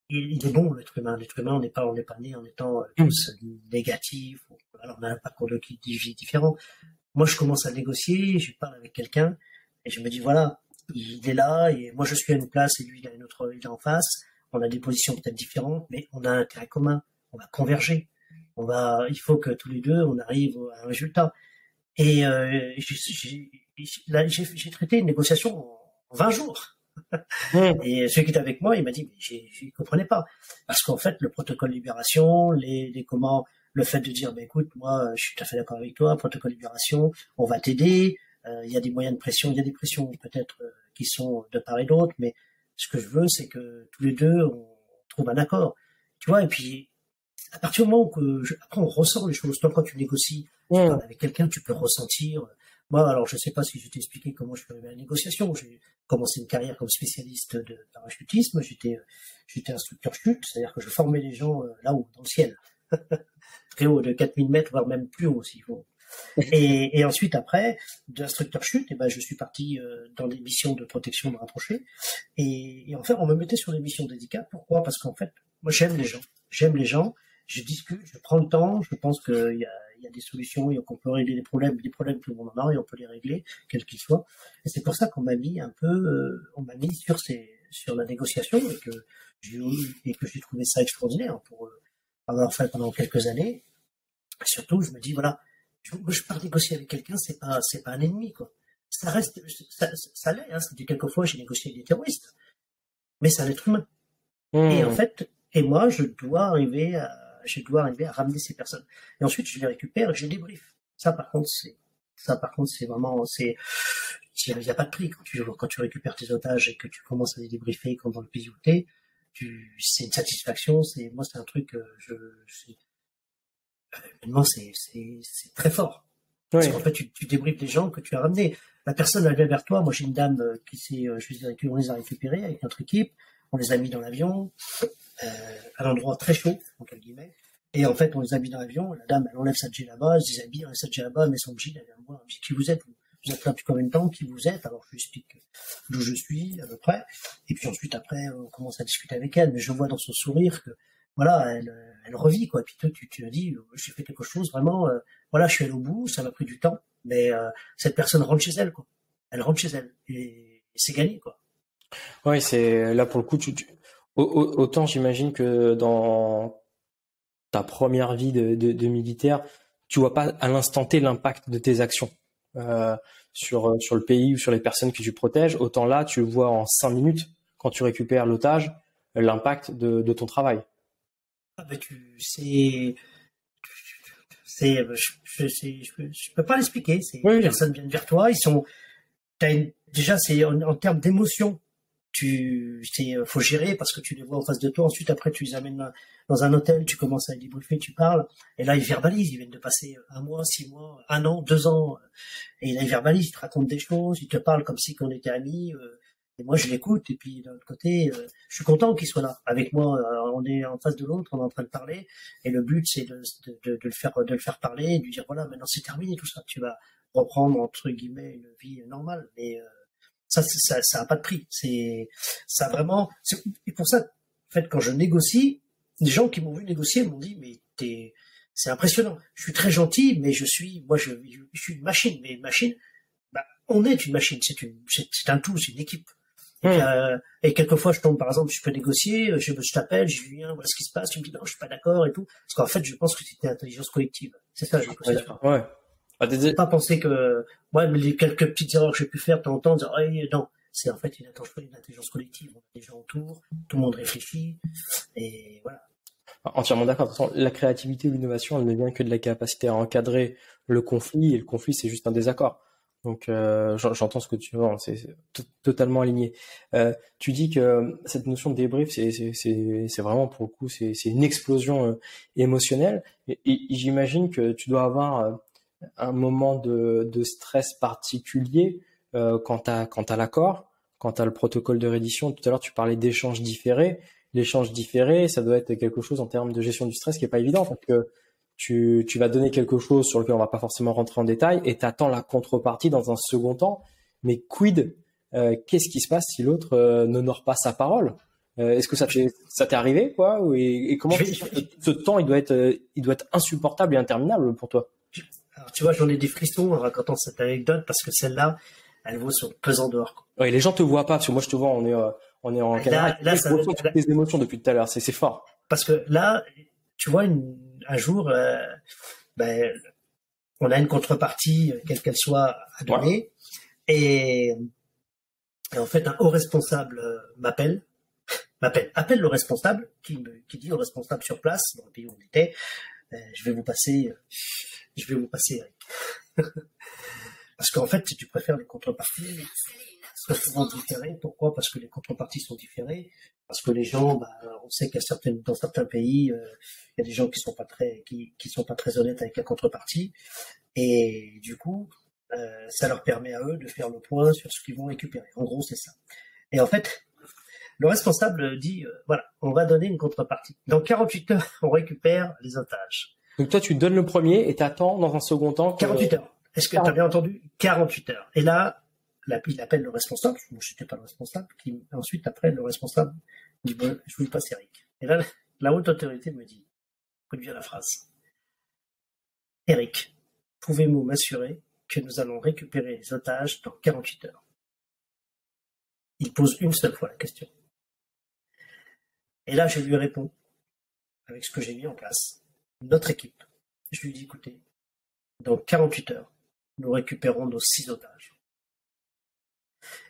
il est bon, l'être humain. L'être humain, on n'est pas né en étant tous négatifs. Alors, on a un parcours de vie différent. Moi, je commence à négocier, je parle avec quelqu'un, et je me dis, voilà, il est là, et moi je suis à une place, et lui il est en face, on a des positions peut-être différentes, mais on a un intérêt commun, on va converger. Il faut que tous les deux, on arrive à un résultat. Et j'ai traité une négociation en 20 jours. Et celui qui était avec moi, il m'a dit, mais je comprenais pas. Parce qu'en fait, le protocole de libération, le fait de dire, écoute, moi, je suis tout à fait d'accord avec toi, protocole de libération, on va t'aider, il y a des moyens de pression, il y a des pressions peut-être qui sont de part et d'autre, mais ce que je veux, c'est que tous les deux, on trouve un accord. Tu vois, et puis, à partir du moment après, on ressent les choses. Toi, quand tu négocies, tu parles avec quelqu'un, tu peux ressentir. Moi, alors, je sais pas si je t'ai expliqué comment je fais la négociation. J'ai commencé une carrière comme spécialiste de parachutisme. J'étais instructeur chute, c'est-à-dire que je formais les gens là-haut, dans le ciel. Très haut, de 4000 mètres, voire même plus haut, s'il faut. Et ensuite, après, d'instructeur chute, je suis parti dans des missions de protection de rapprochés. Et en fait, on me mettait sur des missions délicates. Pourquoi? Parce qu'en fait, moi, j'aime les gens. Je discute, je prends le temps. Je pense qu'il y a des solutions et qu'on peut régler les problèmes tout le monde en a et on peut les régler, quels qu'ils soient. Et c'est pour ça qu'on m'a mis on m'a mis sur la négociation et que j'ai trouvé ça extraordinaire pour avoir fait pendant quelques années. Et surtout, je me dis, voilà, je pars négocier avec quelqu'un, c'est pas un ennemi, quoi. Ça reste, ça l'est, hein. Quelquefois, j'ai négocié avec des terroristes. Mais c'est un être humain. Et en fait, moi, je dois arriver à ramener ces personnes. Et ensuite, je les récupère et je les débrief. Ça, par contre, c'est vraiment, il n'y a pas de prix quand tu récupères tes otages et que tu commences à les débriefer comme dans le pays où t'es. C'est une satisfaction, moi, c'est un truc, maintenant, c'est très fort. Oui. Parce qu'en fait, tu débriefes les gens que tu as ramenés. La personne, elle vient vers toi. Moi, j'ai une dame on les a récupérés avec notre équipe. On les a mis dans l'avion, à l'endroit très chaud, entre guillemets. Et en fait, on les a mis dans l'avion. La dame, elle enlève sa djellaba, elle se déshabille, elle enlève sa djellaba, elle met son jean, elle vient me voir. Elle me dit, qui vous êtes? Vous êtes là depuis combien de temps? Qui vous êtes? Alors, je lui explique d'où je suis, à peu près. Et puis ensuite, après, on commence à discuter avec elle. Mais je vois dans son sourire que, voilà, elle revit, quoi. Et puis toi, tu as dit, j'ai fait quelque chose, vraiment, voilà, je suis allé au bout, ça m'a pris du temps. Mais cette personne rentre chez elle, quoi. Elle rentre chez elle. Et c'est gagné, quoi. Oui, c'est là pour le coup, autant j'imagine que dans ta première vie de militaire, tu vois pas à l'instant T l'impact de tes actions sur le pays ou sur les personnes que tu protèges. Autant là, tu le vois en 5 minutes quand tu récupères l'otage, l'impact de ton travail. Ah ben je peux pas l'expliquer. Les personnes viennent vers toi, déjà c'est en termes d'émotion. Faut gérer parce que tu les vois en face de toi. Ensuite, après, tu les amènes dans un hôtel, tu commences à les débriefer, tu parles. Et là, ils verbalisent. Ils viennent de passer 1 mois, 6 mois, 1 an, 2 ans. Et là, ils verbalisent, ils te racontent des choses, ils te parlent comme si qu'on était amis. Et moi, je l'écoute. Et puis, d'un autre côté, je suis content qu'ils soient là. Avec moi, on est en face de l'autre, on est en train de parler. Et le but, c'est de le faire parler, de lui dire, voilà, maintenant c'est terminé tout ça. Tu vas reprendre, entre guillemets, une vie normale. Mais, ça a pas de prix. Ça vraiment, et pour ça, en fait, quand je négocie, les gens qui m'ont vu négocier m'ont dit, mais c'est impressionnant. Je suis très gentil, mais je suis une machine. Mais une machine, on est une machine. C'est un tout, c'est une équipe. Et quelquefois, je tombe, par exemple, je peux négocier, je t'appelle, je viens, voilà ce qui se passe, tu me dis, non, je suis pas d'accord et tout. Parce qu'en fait, je pense que c'est une intelligence collective. C'est ça, je négociation. Ouais. Pas penser que, les quelques petites erreurs que j'ai pu faire de temps en temps, dire, non, c'est en fait une intelligence collective. On a des gens autour, tout le monde réfléchit, et voilà. Entièrement d'accord. De toute façon, la créativité ou l'innovation, elle ne vient que de la capacité à encadrer le conflit, et le conflit, c'est juste un désaccord. Donc, j'entends ce que tu veux, c'est totalement aligné. Tu dis que cette notion de débrief, c'est vraiment, pour le coup, c'est une explosion émotionnelle, et j'imagine que tu dois avoir un moment de stress particulier quant à l'accord, quant à le protocole de reddition. Tout à l'heure, tu parlais d'échanges différés. L'échange différé, ça doit être quelque chose en termes de gestion du stress qui est pas évident, parce que tu vas donner quelque chose sur lequel on va pas forcément rentrer en détail et t'attends la contrepartie dans un second temps. Mais quid, qu'est-ce qui se passe si l'autre n'honore pas sa parole? Est-ce que ça t'est arrivé, quoi? Et comment ce temps, il doit être insupportable et interminable pour toi? Alors, tu vois, j'en ai des frissons en racontant cette anecdote parce que celle-là, elle vaut son pesant d'or. Oui, les gens te voient pas, parce que moi je te vois, on est en caméra. Là, ça tes émotions depuis tout à l'heure, c'est fort. Parce que là, tu vois, un jour, ben, on a une contrepartie, quelle qu'elle soit, à donner, et en fait, un haut responsable appelle le responsable, qui dit au responsable sur place, dans le pays où on était, je vais vous passer Eric. Parce qu'en fait, si tu préfères les contreparties, sont souvent différées. Pourquoi? Parce que les contreparties sont différées. Parce que les gens, on sait dans certains pays, il y a des gens qui sont pas très honnêtes avec la contrepartie. Et du coup, ça leur permet à eux de faire le point sur ce qu'ils vont récupérer. En gros, c'est ça. Et en fait, le responsable dit, voilà, on va donner une contrepartie. Dans 48 heures, on récupère les otages. Donc toi, tu donnes le premier et t'attends dans un second temps. 48 heures. Est-ce que tu as bien entendu? 48 heures. Et là, il appelle le responsable. Moi, je n'étais pas le responsable. Ensuite, après, le responsable dit, bon, je vous passe Eric. Et là, la haute autorité me dit, écoute bien la phrase. Eric, pouvez-vous m'assurer que nous allons récupérer les otages dans 48 heures? Il pose une seule fois la question. Et là, je lui réponds, avec ce que j'ai mis en place, notre équipe. Je lui dis, écoutez, dans 48 heures, nous récupérons nos 6 otages.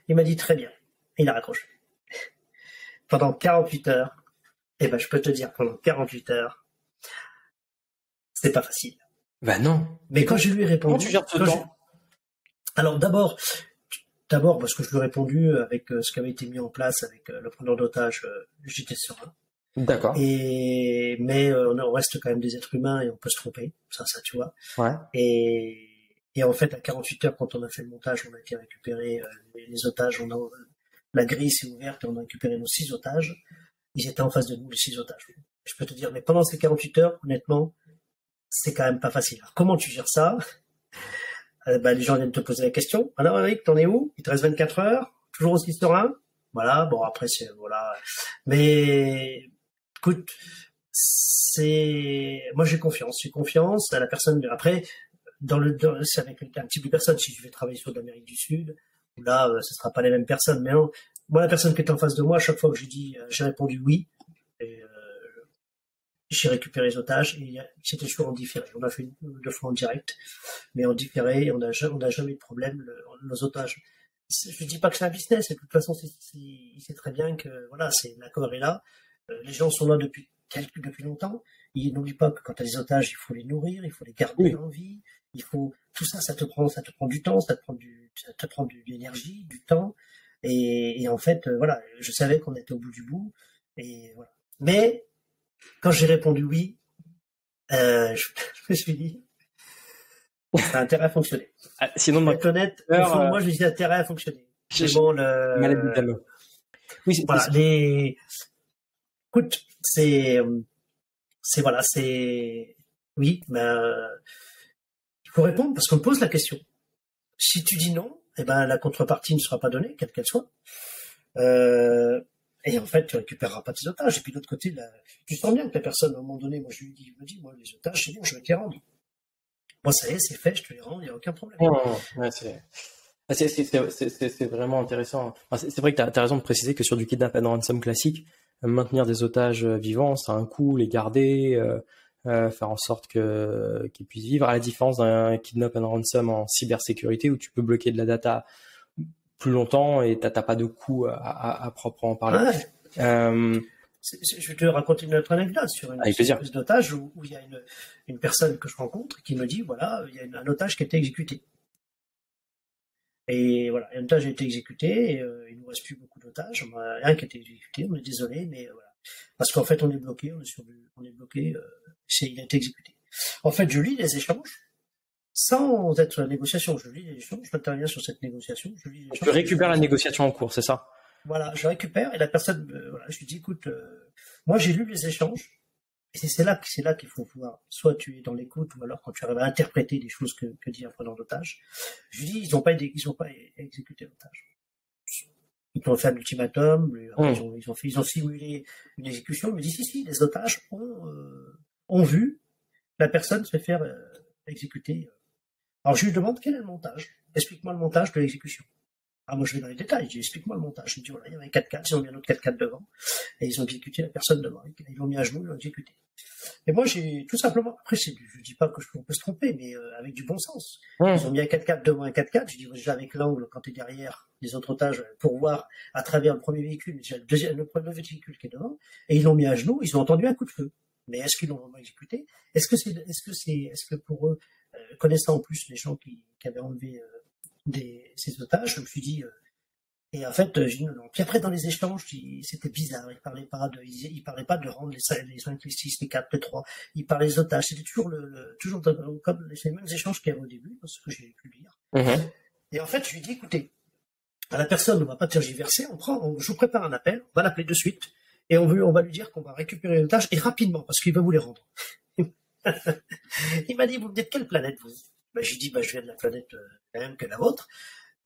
Il m'a dit, très bien. Il a raccroché. Pendant 48 heures, je peux te dire, pendant 48 heures, c'est pas facile. Ben non. Mais quand je lui ai répondu... Comment tu gères ce temps? Alors d'abord, parce que je lui ai répondu avec ce qui avait été mis en place avec le preneur d'otages, j'étais serein. D'accord. Mais on reste quand même des êtres humains et on peut se tromper, ça tu vois. Ouais. Et en fait, à 48 heures, quand on a fait le montage, on a été récupérer les otages, la grille s'est ouverte et on a récupéré nos 6 otages. Ils étaient en face de nous, les 6 otages. Je peux te dire, mais pendant ces 48 heures, honnêtement, c'est quand même pas facile. Alors, comment tu gères ça? Les gens viennent te poser la question. Alors, Eric, t'en es où? Il te reste 24 heures? Toujours aussi serein? Voilà, bon, après, voilà. Mais, écoute, moi, j'ai confiance à la personne. Après, c'est avec un type de personne. Si je vais travailler sur l'Amérique du Sud, là, ce sera pas les mêmes personnes. Mais non, moi, la personne qui est en face de moi, à chaque fois que j'ai répondu oui, et, j'ai récupéré les otages, et c'était toujours en différé. On a fait 2 fois en direct, mais en différé, et on n'a jamais eu de problème, nos otages. Je dis pas que c'est un business, et de toute façon, il sait très bien que, voilà, l'accord est là. Les gens sont là depuis longtemps. N'oublie pas que quand tu as des otages, il faut les nourrir, il faut les garder en vie, tout ça, ça te prend du temps, ça te prend de l'énergie, du temps, et en fait, voilà, je savais qu'on était au bout du bout, et voilà. Mais, quand j'ai répondu oui, je me suis dit, ça a intérêt à fonctionner. Sinon, pour être honnête, au fond de moi, je me dis, ça a intérêt à fonctionner. Mais bon, oui, voilà, écoute, oui, mais il faut répondre parce qu'on me pose la question. Si tu dis non, la contrepartie ne sera pas donnée, quelle qu'elle soit. Et en fait, tu récupéreras pas tes otages. Et puis de l'autre côté, tu sens bien que la personne, à un moment donné, moi je lui dis, moi les otages, c'est bon, je vais te les rendre. Moi ça y est, c'est fait, je te les rends, il n'y a aucun problème. C'est vraiment intéressant. C'est vrai que tu as raison de préciser que sur du kidnap and ransom classique, maintenir des otages vivants, ça a un coût, les garder, faire en sorte qu'ils puissent vivre, à la différence d'un kidnap and ransom en cybersécurité où tu peux bloquer de la data plus longtemps et t'as pas de coût à proprement parler. Ouais. Je vais te raconter une autre anecdote sur une prise d'otage où il y a une personne que je rencontre qui me dit, voilà, il y a un otage qui a été exécuté. Et voilà, un otage a été exécuté, et il nous reste plus beaucoup d'otages. On a un qui a été exécuté, on est désolé, mais voilà. Parce qu'en fait, on est bloqué, il a été exécuté. En fait, je lis les échanges, sans être négociation. Je lis les échanges, j'interviens sur cette négociation. Tu récupères la négociation en cours, c'est ça? Voilà, je récupère, et la personne, je lui dis, écoute, moi j'ai lu les échanges, et c'est là qu'il faut voir. Soit tu es dans l'écoute, ou alors quand tu arrives à interpréter des choses que dit un preneur d'otage. Je lui dis, ils ont pas exécuté l'otage. Ils ont fait un ultimatum, ils ont simulé une exécution. Il me dit, si, les otages ont vu la personne se faire exécuter. Alors je lui demande, quel est le montage? Explique-moi le montage de l'exécution. Ah, moi je vais dans les détails, je dis, explique-moi le montage. Je me dis, voilà, il y avait 4x4, ils ont mis un autre 4x4 devant, et ils ont exécuté la personne devant. Ils l'ont mis à genoux, ils l'ont exécuté. Et moi, j'ai tout simplement, après, je dis pas que on peut se tromper, mais avec du bon sens. Mmh. Ils ont mis un 4x4 devant un 4x4. Je dis, déjà avec l'angle, quand tu es derrière les autres otages, pour voir à travers le premier véhicule, déjà le premier véhicule qui est devant, et ils l'ont mis à genoux, ils ont entendu un coup de feu. Mais est-ce qu'ils l'ont vraiment exécuté? Est-ce que pour eux, connaissant en plus les gens qui avaient enlevé ces otages, je me suis dit, et en fait, j'ai dit non. Puis après, dans les échanges, c'était bizarre. Ils parlaient pas de rendre les 5, les 6, les 4, les 3. Ils parlaient des otages. C'était toujours toujours comme les mêmes échanges qu'il y avait au début, parce que j'ai pu lire. Mmh. Et en fait, je lui ai dit, écoutez, à la personne, on va pas tergiverser, je vous prépare un appel, on va l'appeler de suite, et on va lui dire qu'on va récupérer les otages, et rapidement, parce qu'il va vous les rendre. Il m'a dit, vous venez de quelle planète, vous? J'ai dit, je viens de la planète, la même que la vôtre.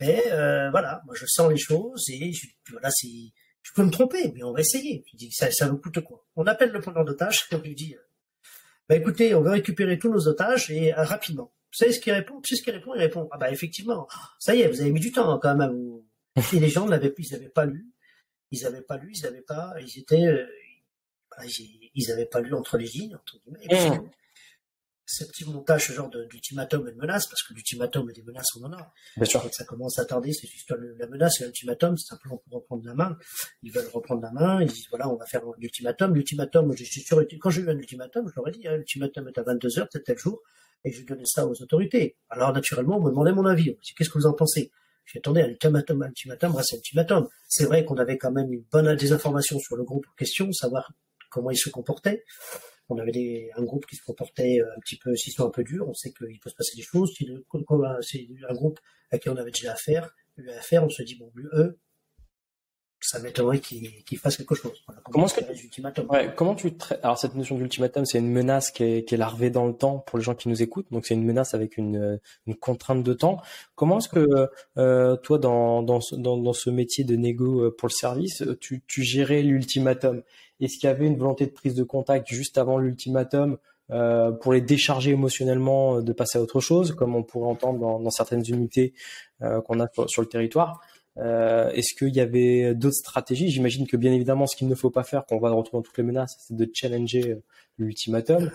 Mais voilà, moi je sens les choses et voilà, je peux me tromper, mais on va essayer. Je dis, ça vous coûte quoi? On appelle le preneur d'otages et on lui dit, écoutez, on va récupérer tous nos otages et rapidement. Vous savez ce qu'il répond? Tu sais ce qu'il répond? Il répond, effectivement, ça y est, vous avez mis du temps quand même. Et les gens ils avaient pas lu, ils avaient pas lu entre les lignes, entre guillemets. Et puis, ce petit montage, ce genre d'ultimatum et de menace, parce que l'ultimatum et des menaces, on en a. Bien sûr. Quand ça commence à tarder, c'est juste la menace et l'ultimatum, c'est simplement pour reprendre la main. Ils veulent reprendre la main, ils disent, voilà, on va faire l'ultimatum. L'ultimatum, quand j'ai eu un ultimatum, je leur ai dit, l'ultimatum est à 22h, peut-être tel jour, et je donnais ça aux autorités. Alors, naturellement, on me demandait mon avis. On me dit, qu'est-ce que vous en pensez? J'ai dit, attendez, un ultimatum reste un ultimatum. C'est vrai qu'on avait quand même des informations sur le groupe en question, savoir comment il se comportait. On avait un groupe qui se comportait un petit peu, s'ils sont un peu durs, on sait qu'il peut se passer des choses. Si c'est un groupe à qui on avait déjà affaire, on se dit, bon, eux, ça m'étonnerait qu'ils fassent quelque chose. Voilà, Alors, cette notion d'ultimatum, c'est une menace qui est larvée dans le temps pour les gens qui nous écoutent. Donc, c'est une menace avec une contrainte de temps. Comment est-ce que, toi, dans ce métier de négo pour le service, tu gérais l'ultimatum? Est-ce qu'il y avait une volonté de prise de contact juste avant l'ultimatum pour les décharger émotionnellement de passer à autre chose, comme on pourrait entendre dans certaines unités qu'on a sur le territoire? Est-ce qu'il y avait d'autres stratégies? J'imagine que bien évidemment, ce qu'il ne faut pas faire, qu'on va retrouver dans toutes les menaces, c'est de challenger l'ultimatum.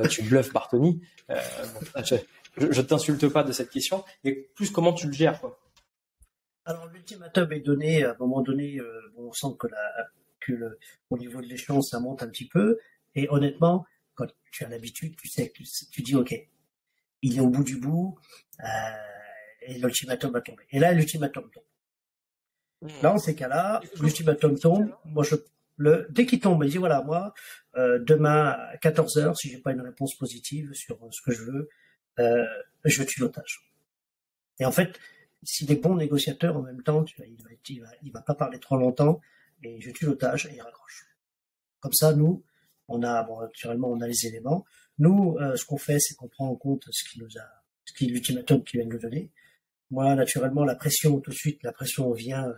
Tu bluffes Bartoni. Je t'insulte pas de cette question. Et plus comment tu le gères, quoi. Alors l'ultimatum est donné à un moment donné. On sent que au niveau de l'échelon, ça monte un petit peu. Et honnêtement, quand tu as l'habitude, tu sais que tu dis ok, il est au bout du bout, et l'ultimatum va tomber. Et là, l'ultimatum tombe. Là, en ces cas-là, l'ultimatum tombe. Moi, dès qu'il tombe, il dit voilà, moi, demain à 14h, si j'ai pas une réponse positive sur ce que je veux, je tue l'otage. Et en fait, s'il est bon négociateur en même temps, il va pas parler trop longtemps, et je tue l'otage et il raccroche. Comme ça, nous, naturellement, on a les éléments. Nous, ce qu'on fait, c'est qu'on prend en compte l'ultimatum qu'il vient de nous donner. Moi, naturellement, la pression vient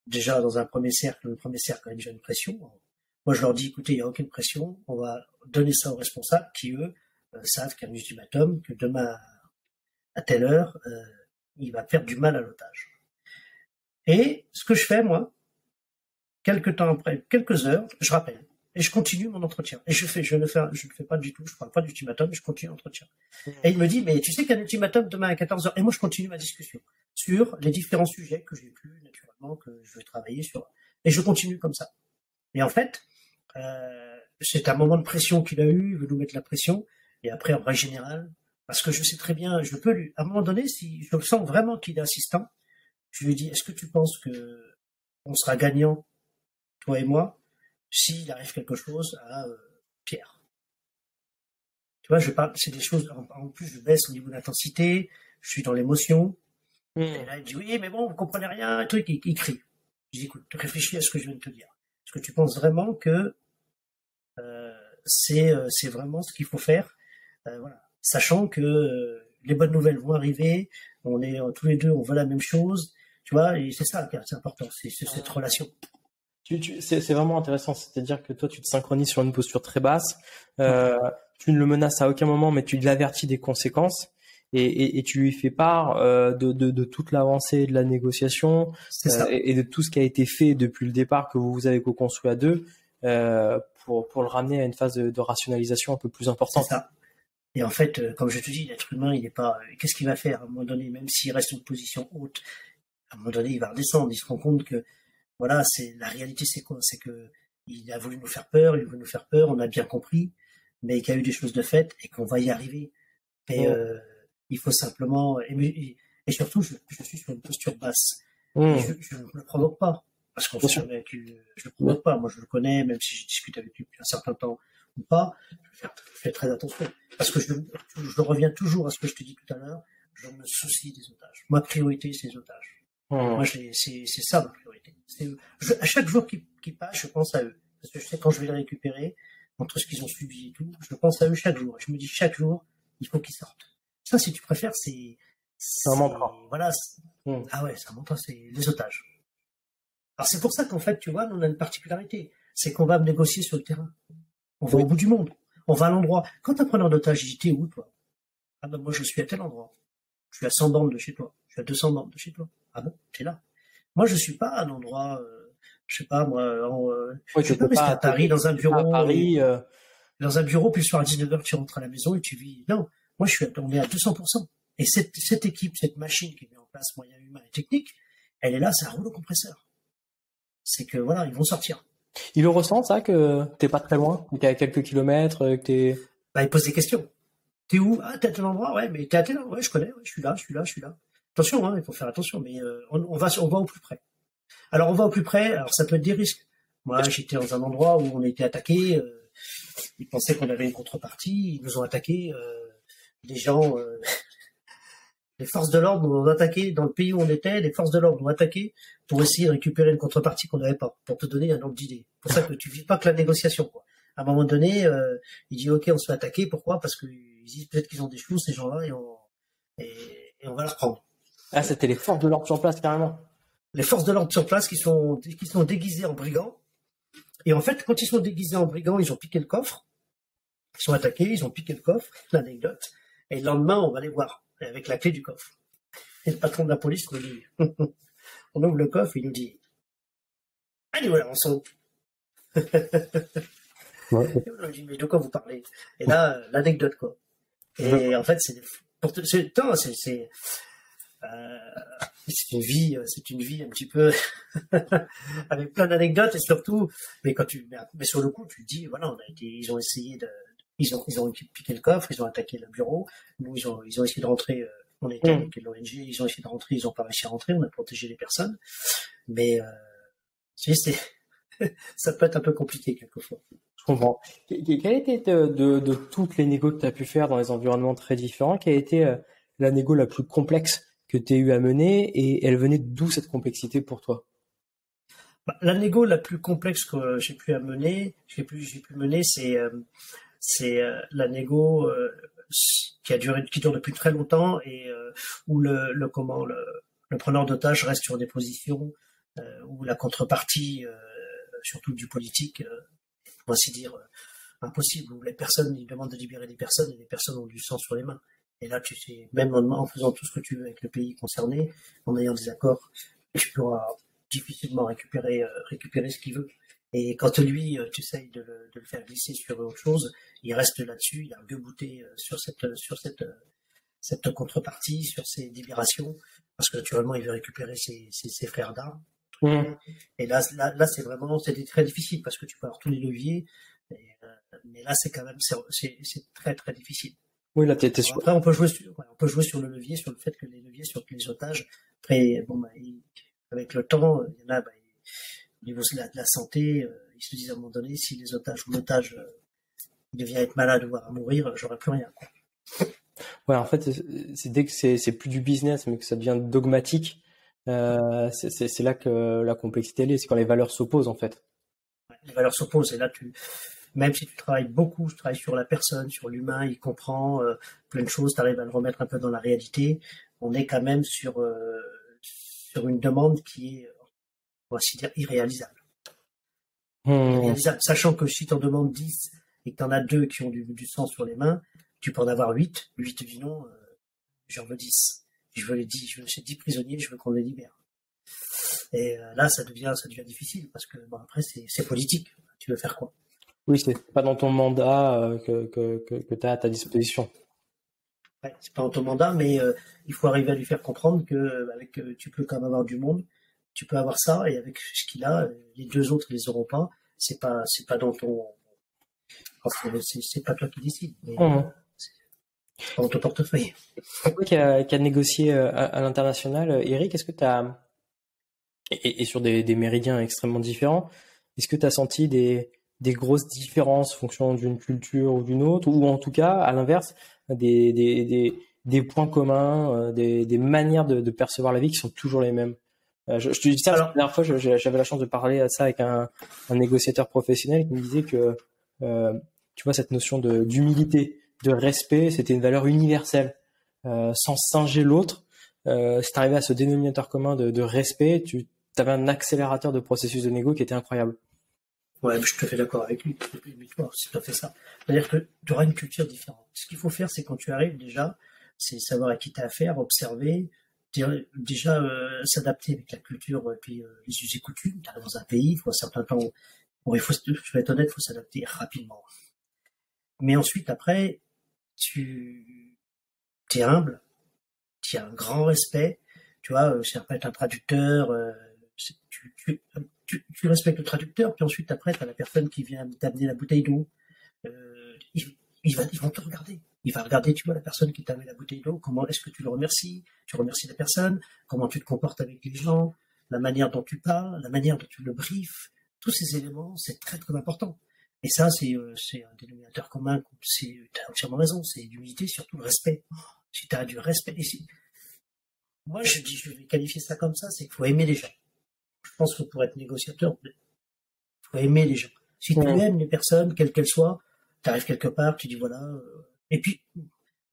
déjà dans un premier cercle. Le premier cercle a déjà une pression. Moi, je leur dis, écoutez, il n'y a aucune pression. On va donner ça aux responsables qui, eux, savent qu'il y a un ultimatum, que demain, à telle heure, il va faire du mal à l'otage. Et ce que je fais, moi, quelques heures, je rappelle. Et je continue mon entretien. Et je ne fais pas du tout, je parle pas d'ultimatum, mais je continue l'entretien. Et il me dit, mais tu sais qu'il y a un ultimatum demain à 14h. Et moi, je continue ma discussion sur les différents sujets que j'ai pu, naturellement, que je vais travailler sur. Et je continue comme ça. Et en fait, c'est un moment de pression qu'il a eu, il veut nous mettre la pression. Et après, en règle générale, parce que je sais très bien, à un moment donné, si je sens vraiment qu'il est insistant, je lui dis, est-ce que tu penses que on sera gagnant, toi et moi, s'il arrive quelque chose à Pierre? Tu vois, c'est des choses, en plus je baisse au niveau d'intensité, je suis dans l'émotion, et là il dit oui, mais bon, vous comprenez rien, un truc, il crie. Je dis écoute, réfléchis à ce que je viens de te dire. Est-ce que tu penses vraiment que c'est vraiment ce qu'il faut faire, voilà, sachant que les bonnes nouvelles vont arriver, on est tous les deux, on veut la même chose, tu vois, et c'est ça, c'est important, c'est cette relation. C'est vraiment intéressant, c'est-à-dire que toi, tu te synchronises sur une posture très basse, tu ne le menaces à aucun moment, mais tu l'avertis des conséquences et tu lui fais part de toute l'avancée de la négociation et de tout ce qui a été fait depuis le départ que vous avez co-construit à deux. pour le ramener à une phase de rationalisation un peu plus C'est importante. ça. Et en fait, comme je te dis, l'être humain, il n'est pas. Qu'est-ce qu'il va faire à un moment donné, même s'il reste une position haute, à un moment donné, il va redescendre. Il se rend compte que, voilà, c'est la réalité, c'est quoi? C'est que il a voulu nous faire peur, il veut nous faire peur, on a bien compris, mais qu'il y a eu des choses de faites et qu'on va y arriver. Et il faut simplement. Et surtout, je suis sur une posture basse. Et je ne le provoque pas. Parce qu'on sait jamais je le provoque pas. Moi, je le connais, même si je discute avec lui depuis un certain temps ou pas, je fais très attention. Parce que je reviens toujours à ce que je te dis tout à l'heure, je me soucie des otages. Ma priorité, c'est les otages. Moi, c'est ça ma priorité. À chaque jour qui passe, je pense à eux. Parce que je sais quand je vais les récupérer, entre ce qu'ils ont subi et tout, je pense à eux chaque jour. Je me dis chaque jour, il faut qu'ils sortent. Ça, si tu préfères, c'est un mantra. Voilà. Ah ouais, c'est un mantra, c'est les otages. Alors c'est pour ça qu'en fait, tu vois, nous, on a une particularité. C'est qu'on va négocier sur le terrain. On va au bout du monde. On va à l'endroit. Quand un preneur d'otage, il dit, t'es où, toi? Ah ben, moi, je suis à tel endroit. Je suis à 100 bornes de chez toi. Je suis à 200 bornes de chez toi. Ah bon? T'es là. Moi, je suis pas à un endroit, je sais pas, moi, je peux rester à Paris, dans un bureau. À Paris, dans un bureau, puis le soir à 19h, tu rentres à la maison et tu vis. Non. Moi, on est à 200%. Et cette équipe, cette machine qui est mise en place, moyens humains et techniques, elle est là, ça roule au compresseur. C'est que, voilà, ils vont sortir. Il le ressent, ça, que t'es pas très loin, que t'es à quelques kilomètres, que t'es... Bah, il pose des questions. T'es où? Ah, t'es à tel endroit? Ouais, mais t'es à tel endroit? Ouais, je connais, ouais, je suis là. Attention, hein, il faut faire attention, mais on va au plus près. Alors, on va au plus près, alors ça peut être des risques. Moi, j'étais dans un endroit où on a été attaqué, ils pensaient qu'on avait une contrepartie, ils nous ont attaqué, des gens... les forces de l'ordre nous ont attaqué dans le pays où on était, les forces de l'ordre nous ont attaqué pour essayer de récupérer une contrepartie qu'on n'avait pas, pour te donner un ordre d'idée. C'est pour ça que tu vis pas que la négociation, quoi. À un moment donné, il dit ok, on se fait attaquer, pourquoi? Parce qu'ils disent peut-être qu'ils ont des choses, ces gens-là, et on va la reprendre. Ah, c'était les forces de l'ordre sur place, carrément. Les forces de l'ordre sur place qui sont déguisées en brigands. Et en fait, quand ils sont déguisés en brigands, ils ont piqué le coffre. Ils sont attaqués, ils ont piqué le coffre, l'anecdote. Et le lendemain, on va les voir avec la clé du coffre. Et le patron de la police nous dit, on ouvre le coffre, il nous dit, allez voilà, on saute. Ouais. Et on lui dit, mais de quoi vous parlez? Et là, l'anecdote, quoi. Et en fait, c'est une vie un petit peu avec plein d'anecdotes et surtout, mais sur le coup, tu te dis, voilà, ils ont essayé ils ont piqué le coffre, ils ont attaqué le bureau, nous, ils ont essayé de rentrer, on était avec l'ONG, ils ont essayé de rentrer, ils n'ont pas réussi à rentrer, on a protégé les personnes, mais, ça peut être un peu compliqué quelquefois. Je comprends. Quelle a été de toutes les négos que tu as pu faire dans les environnements très différents, quelle a été la négo la plus complexe que tu as eu à mener et elle venait d'où cette complexité pour toi? La négo la plus complexe que j'ai pu mener, c'est la négo qui dure depuis très longtemps et où le preneur d'otage reste sur des positions où la contrepartie, surtout du politique, pour ainsi dire, impossible, où ils demandent de libérer des personnes et les personnes ont du sang sur les mains. Et là, tu sais, même en faisant tout ce que tu veux avec le pays concerné, en ayant des accords, tu pourras difficilement récupérer ce qu'il veut. Et quand lui, tu essayes de le faire glisser sur autre chose, il reste là-dessus, il a gueubouté sur cette contrepartie, sur ces libérations, parce que naturellement, il veut récupérer ses frères d'armes. Et là, c'est très difficile parce que tu peux avoir tous les leviers, mais là, c'est quand même, c'est très, très difficile. Oui, là, t'étais sûr. Après, on peut jouer sur le levier, sur le fait que les leviers sur les otages, après, avec le temps, il y en a, au niveau de la santé, ils se disent à un moment donné, si l'otage devient être malade ou voire à mourir, j'aurai plus rien, quoi. Ouais, en fait, c'est dès que c'est plus du business, mais que ça devient dogmatique, c'est là que la complexité est, c'est quand les valeurs s'opposent, en fait. Les valeurs s'opposent, et là, même si tu travailles beaucoup, tu travailles sur la personne, sur l'humain, il comprend plein de choses, tu arrives à le remettre un peu dans la réalité, on est quand même sur une demande qui est, on va ainsi dire, irréalisable. Irréalisable. Sachant que si tu en demandes 10 et que tu en as 2 qui ont du sang sur les mains, tu peux en avoir 8. 8 te dit non, j'en veux 10. Je veux ces 10 prisonniers, je veux qu'on les libère. Et là, ça devient difficile parce que après, c'est politique. Tu veux faire quoi? Oui, c'est pas dans ton mandat que tu as à ta disposition. Ouais, c'est pas en ton mandat, mais il faut arriver à lui faire comprendre que tu peux quand même avoir du monde, tu peux avoir ça, et avec ce qu'il a, les deux autres, ils les auront pas. C'est pas dans ton, enfin, c'est pas toi qui décides, mais c'est pas dans ton portefeuille. Toi qui a négocié à l'international, Eric, est-ce que tu as, et sur des méridiens extrêmement différents, est-ce que tu as senti des grosses différences en fonction d'une culture ou d'une autre, ou en tout cas, à l'inverse, des points communs, des manières de percevoir la vie qui sont toujours les mêmes? Je te dis ça, la dernière fois, j'avais la chance de parler à ça avec un négociateur professionnel qui me disait que, tu vois, cette notion d'humilité, de respect, c'était une valeur universelle. Sans singer l'autre, si tu arrivais à ce dénominateur commun de respect, tu avais un accélérateur de processus de négo qui était incroyable. Ouais, je suis tout à fait d'accord avec lui. C'est tout à fait ça. C'est-à-dire que tu auras une culture différente. Ce qu'il faut faire, c'est quand tu arrives déjà, c'est savoir à qui tu as affaire, observer, déjà s'adapter avec la culture et puis les us et coutumes. Tu arrives dans un pays, il faut un certain temps. Bon, je vais être honnête, il faut s'adapter rapidement. Mais ensuite, après, tu es humble, tu as un grand respect. Tu vois, ça peut être un traducteur. Tu respectes le traducteur, puis ensuite, après, tu as la personne qui vient t'amener la bouteille d'eau. Ils vont te regarder. Il va regarder, tu vois, la personne qui t'a amené la bouteille d'eau. Comment est-ce que tu le remercies? Tu remercies la personne. Comment tu te comportes avec les gens? La manière dont tu parles, la manière dont tu le briefes. Tous ces éléments, c'est très, très important. Et ça, c'est un dénominateur commun. Tu as entièrement raison. C'est l'humilité, surtout le respect. Si tu as du respect ici. Moi, je vais qualifier ça comme ça, c'est qu'il faut aimer les gens. Je pense que pour être négociateur, il faut aimer les gens. Si tu aimes les personnes, quelles qu'elles soient, tu arrives quelque part, tu dis voilà. Et puis,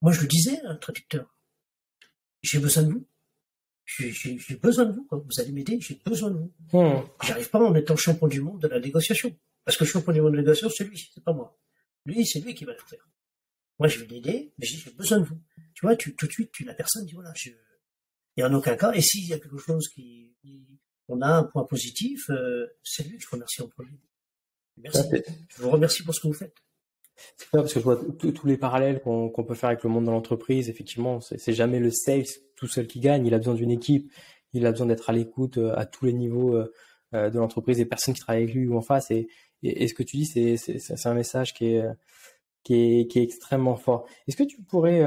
moi je le disais à un traducteur, j'ai besoin de vous. J'ai besoin de vous, quoi. Vous allez m'aider, j'ai besoin de vous. J'arrive pas en étant champion du monde de la négociation. Parce que champion du monde de la négociation, c'est lui, c'est pas moi. Lui, c'est lui qui va le faire. Moi, je vais l'aider, mais j'ai besoin de vous. Tu vois, tout de suite, la personne dit voilà, et en aucun cas, et s'il y a quelque chose on a un point positif, c'est lui que je remercie en premier. Merci. Je vous remercie pour ce que vous faites. C'est clair, parce que je vois tous les parallèles qu'on peut faire avec le monde de l'entreprise. Effectivement, c'est jamais le sales tout seul qui gagne. Il a besoin d'une équipe. Il a besoin d'être à l'écoute à tous les niveaux de l'entreprise, des personnes qui travaillent avec lui ou en face. Et ce que tu dis, c'est un message qui est extrêmement fort. Est-ce que tu pourrais,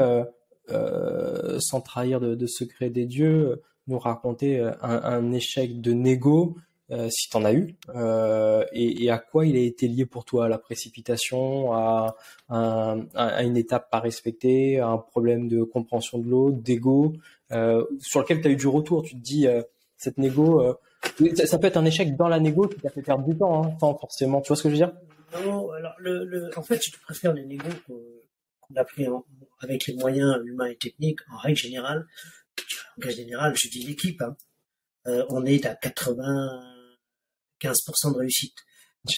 sans trahir de secret des dieux, nous raconter un échec de négo, si tu en as eu, et à quoi il a été lié pour toi? La précipitation, à une étape pas respectée, à un problème de compréhension de l'autre, d'ego, sur lequel tu as eu du retour. Tu te dis, cette négo, ça peut être un échec dans la négo qui t'a fait perdre du temps, hein, sans forcément. Tu vois ce que je veux dire? Non, alors en fait, je préfère les négos qu'on a pris avec les moyens humains et techniques, en règle générale. En règle générale, je dis l'équipe, hein, on est à 95% de réussite.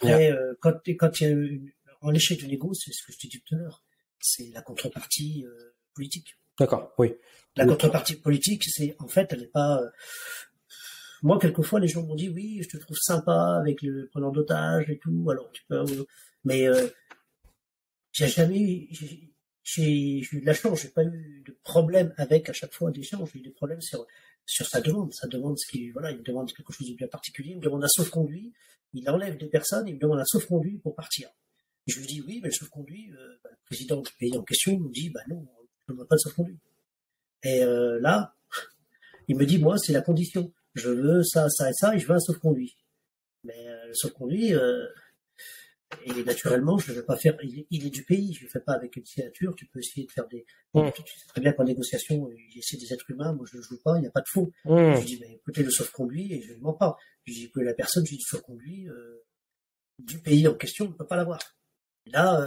Après, quand il y a en l'échec du négo, c'est ce que je t'ai dit tout à l'heure, c'est la contrepartie politique. D'accord, oui. La contrepartie politique, c'est en fait, elle n'est pas. Moi, quelquefois, les gens m'ont dit oui, je te trouve sympa avec le preneur d'otages et tout. Alors tu peux, mais j'ai jamais, j'ai eu de la chance, j'ai pas eu de problème avec à chaque fois des gens. J'ai eu des problèmes sur sa demande. Sa demande, il me demande quelque chose de bien particulier, il me demande un sauf-conduit, il enlève des personnes, il me demande un sauf-conduit pour partir. Et je lui dis oui, mais le sauf-conduit, le président du pays en question nous dit non, je ne demande pas de sauf-conduit. Et là, il me dit moi, c'est la condition. Je veux ça, ça et ça, et je veux un sauf-conduit. Mais le sauf-conduit, et naturellement, je ne vais pas faire. Il est du pays, je ne le fais pas avec une signature. Tu peux essayer de faire des. Tu sais très bien qu'en négociation, c'est des êtres humains. Moi, je ne joue pas. Il n'y a pas de faux. Je lui dis, mais écoutez, le sauf-conduit, et je ne mens pas. Je lui dis, écoutez, la personne, je lui dis, le sauf-conduit du pays en question, on ne peut pas l'avoir. Et là,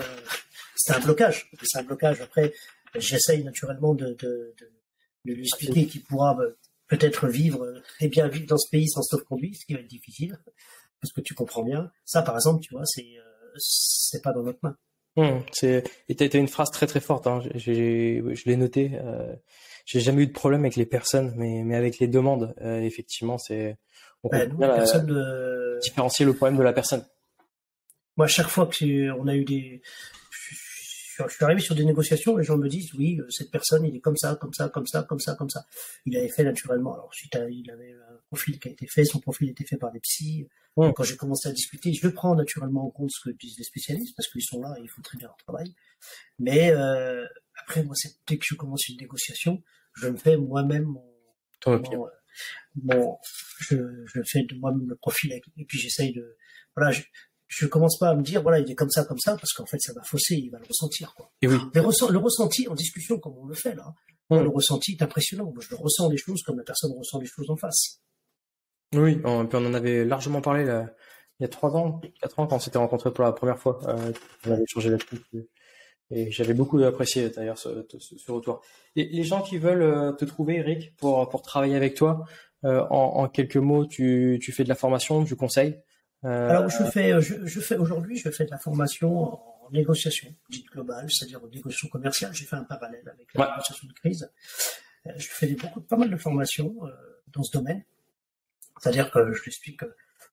c'est un blocage. C'est un blocage. Après, j'essaye naturellement de lui expliquer qu'il pourra peut-être vivre très bien vivre dans ce pays sans sauf-conduit, ce qui va être difficile, parce que tu comprends bien. Ça, par exemple, tu vois, c'est pas dans notre main. Et t'as une phrase très très forte, hein. Je l'ai noté. J'ai jamais eu de problème avec les personnes, mais avec les demandes, effectivement, on peut bien différencier le problème de la personne. moi, à chaque fois que on a eu je suis arrivé sur des négociations, les gens me disent, oui, cette personne, il est comme ça, comme ça, comme ça, comme ça, comme ça. Il avait fait naturellement. Alors, ensuite, il avait un profil qui a été fait, son profil a été fait par des psys. Donc, quand j'ai commencé à discuter, je prends naturellement en compte ce que disent les spécialistes, parce qu'ils sont là et ils font très bien leur travail. Mais après, moi, dès que je commence une négociation, je me fais moi-même je fais de moi-même le profil et puis j'essaye de, voilà, je commence pas à me dire, voilà, il est comme ça, parce qu'en fait, ça va fausser, il va le ressentir, quoi. Et oui. Le ressenti en discussion, comme on le fait, là, le ressenti est impressionnant. Moi, je ressens les choses comme la personne ressent les choses en face. Oui, on en avait largement parlé, là, il y a 3 ans, 4 ans, quand on s'était rencontrés pour la première fois. On avait échangé là-dessus. Et j'avais beaucoup apprécié, d'ailleurs, ce retour. Et les gens qui veulent te trouver, Eric, pour travailler avec toi, en quelques mots, tu fais de la formation, du conseil? Alors, aujourd'hui, je fais de la formation en négociation dite globale, c'est-à-dire en négociation commerciale. J'ai fait un parallèle avec la négociation de crise. Je fais pas mal de formations dans ce domaine. C'est-à-dire que je l'explique.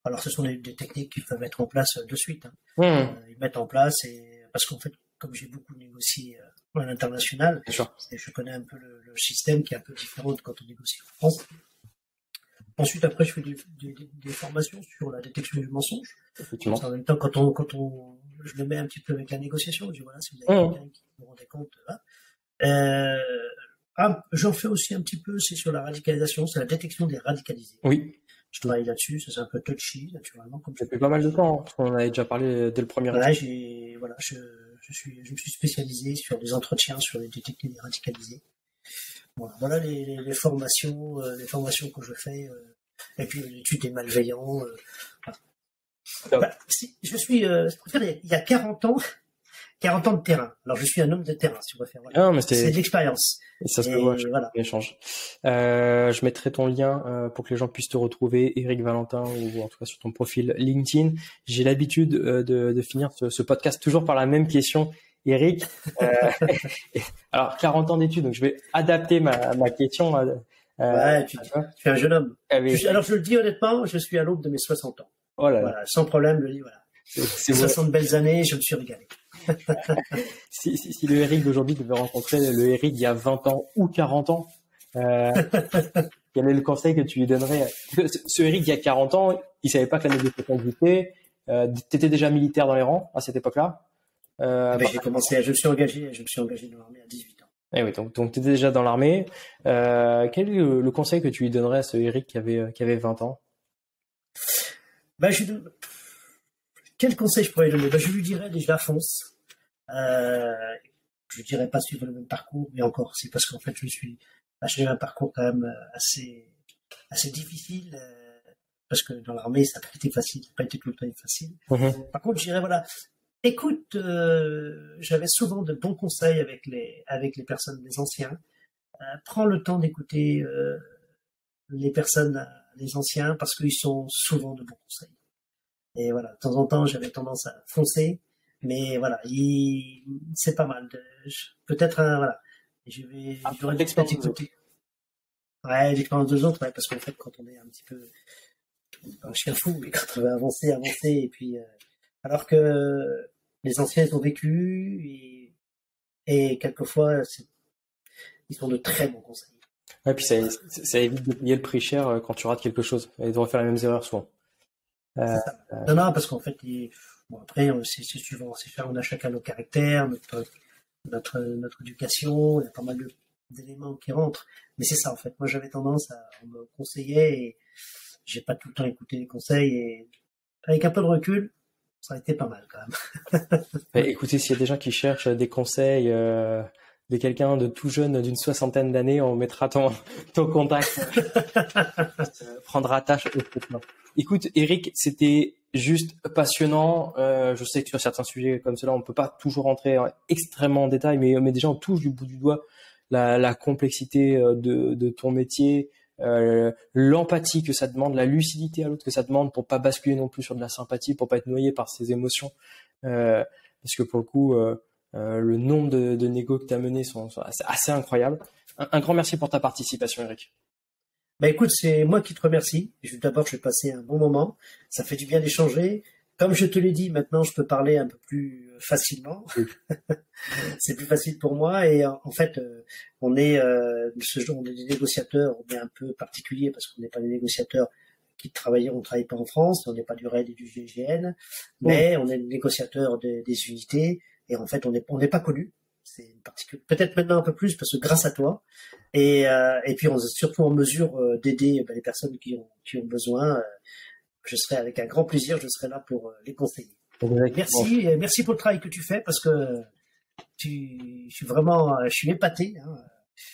Alors, ce sont des techniques qu'ils peuvent mettre en place de suite. Ils mettent en place parce qu'en fait, comme j'ai beaucoup négocié à l'international, je connais un peu le système qui est un peu différent de quand on négocie en France. Ensuite, après, je fais des formations sur la détection du mensonge. Effectivement. En même temps, je le mets un petit peu avec la négociation, je dis voilà, si vous avez quelqu'un qui vous rendez compte, j'en fais aussi un petit peu, c'est sur la radicalisation, c'est la détection des radicalisés. Oui. Je travaille là-dessus, ça c'est un peu touchy, naturellement. Ça fait pas mal de temps, parce qu'on en avait déjà parlé dès le premier. Voilà, je me suis spécialisé sur des entretiens, sur les détecter des radicalisés. Voilà les formations que je fais, et puis l'étude des malveillants. Je suis, il y a 40 ans de terrain. Alors je suis un homme de terrain, si on préfère. Voilà. Mais c'est de l'expérience. Et ça se voit, voilà. L'échange. Je mettrai ton lien pour que les gens puissent te retrouver, Eric Valentin, ou en tout cas sur ton profil LinkedIn. J'ai l'habitude de finir ce podcast toujours par la même question. Eric, alors 40 ans d'études, donc je vais adapter ma question. Tu es un jeune homme. Alors je le dis honnêtement, je suis à l'aube de mes 60 ans. Oh là là. Voilà, sans problème, je le dis, voilà. C'est 60 belles années, je me suis régalé. Si le Eric d'aujourd'hui devait rencontrer le Eric il y a 20 ans ou 40 ans, quel est le conseil que tu lui donnerais? Ce Eric il y a 40 ans, il savait pas que la négociation existait. T'étais déjà militaire dans les rangs à cette époque-là? Je me suis engagé dans l'armée à 18 ans. Eh oui, donc tu étais déjà dans l'armée. Quel est le conseil que tu lui donnerais à ce Eric qui avait 20 ans? Quel conseil je pourrais lui donner? Je lui dirais déjà fonce. Je lui dirais pas suivre le même parcours, mais encore, c'est parce qu'en fait j'ai eu un parcours quand même assez difficile, parce que dans l'armée ça n'a pas été facile, ça n'a pas été tout le temps facile. Par contre, je dirais voilà. Écoute, j'avais souvent de bons conseils avec les personnes, les anciens. Prends le temps d'écouter les personnes, les anciens, parce qu'ils sont souvent de bons conseils. Et voilà, de temps en temps, j'avais tendance à foncer, mais voilà, c'est pas mal. Peut-être voilà, j'aurais peut-être écouter. Ouais, l'expérience des autres, ouais, parce qu'en fait, quand on est un petit peu un chien fou, mais quand on veut avancer, et puis alors que les anciens ont vécu et quelquefois ils sont de très bons conseils. Ouais, puis ça évite de payer le prix cher quand tu rates quelque chose et de refaire les mêmes erreurs souvent. Non, parce qu'en fait, après c'est suivant, on a chacun nos caractères, notre éducation, il y a pas mal d'éléments qui rentrent. Mais c'est ça en fait. Moi, j'avais tendance on me conseillait et j'ai pas tout le temps écouté les conseils et avec un peu de recul. Ça a été pas mal quand même. Écoutez, s'il y a des gens qui cherchent des conseils de quelqu'un de tout jeune d'une 60aine d'années, on mettra ton contact. Prendra tâche. Écoute, Eric, c'était juste passionnant. Je sais que sur certains sujets comme cela, on ne peut pas toujours rentrer extrêmement en détail, mais déjà on touche du bout du doigt la complexité de ton métier, l'empathie que ça demande, la lucidité à l'autre que ça demande pour pas basculer non plus sur de la sympathie, pour pas être noyé par ses émotions, parce que pour le coup le nombre de négos que tu as menés sont assez incroyables. Un grand merci pour ta participation, Eric. Écoute, c'est moi qui te remercie. D'abord, je vais passer un bon moment. Ça fait du bien d'échanger. comme je te l'ai dit, maintenant je peux parler un peu plus facilement. Oui. C'est plus facile pour moi et en fait, on est on est des négociateurs, on est un peu particulier parce qu'on n'est pas des négociateurs on travaille pas en France, on n'est pas du RAID et du GIGN, mais on est des négociateurs des unités et en fait on n'est pas connus. C'est une peut-être maintenant un peu plus parce que grâce à toi et puis on est surtout en mesure d'aider les personnes qui ont besoin. Je serai avec un grand plaisir, je serai là pour les conseiller. Merci pour le travail que tu fais parce que je suis épaté.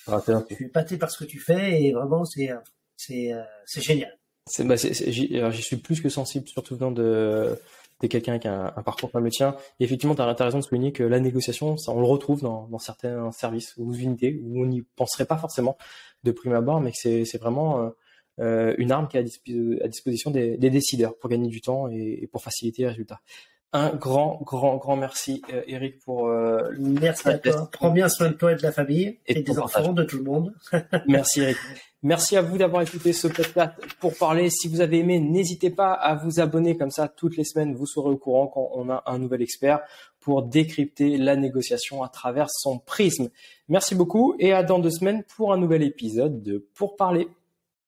Je suis épaté par ce que tu fais et vraiment c'est génial. J'y suis plus que sensible, surtout venant de quelqu'un qui a un parcours comme le tien. Et effectivement, tu as raison de souligner que la négociation, ça, on le retrouve dans certains services ou unités où on n'y penserait pas forcément de prime abord, mais que c'est vraiment une arme qui est à disposition des décideurs pour gagner du temps et pour faciliter les résultats. Un grand merci, Eric, pour merci à toi. Prends bien soin de toi et de la famille et des enfants, de tout le monde. Merci, Eric. Merci à vous d'avoir écouté ce podcast pour parler. Si vous avez aimé, n'hésitez pas à vous abonner. Comme ça, toutes les semaines, vous serez au courant quand on a un nouvel expert pour décrypter la négociation à travers son prisme. Merci beaucoup et à dans 2 semaines pour un nouvel épisode de Pour parler.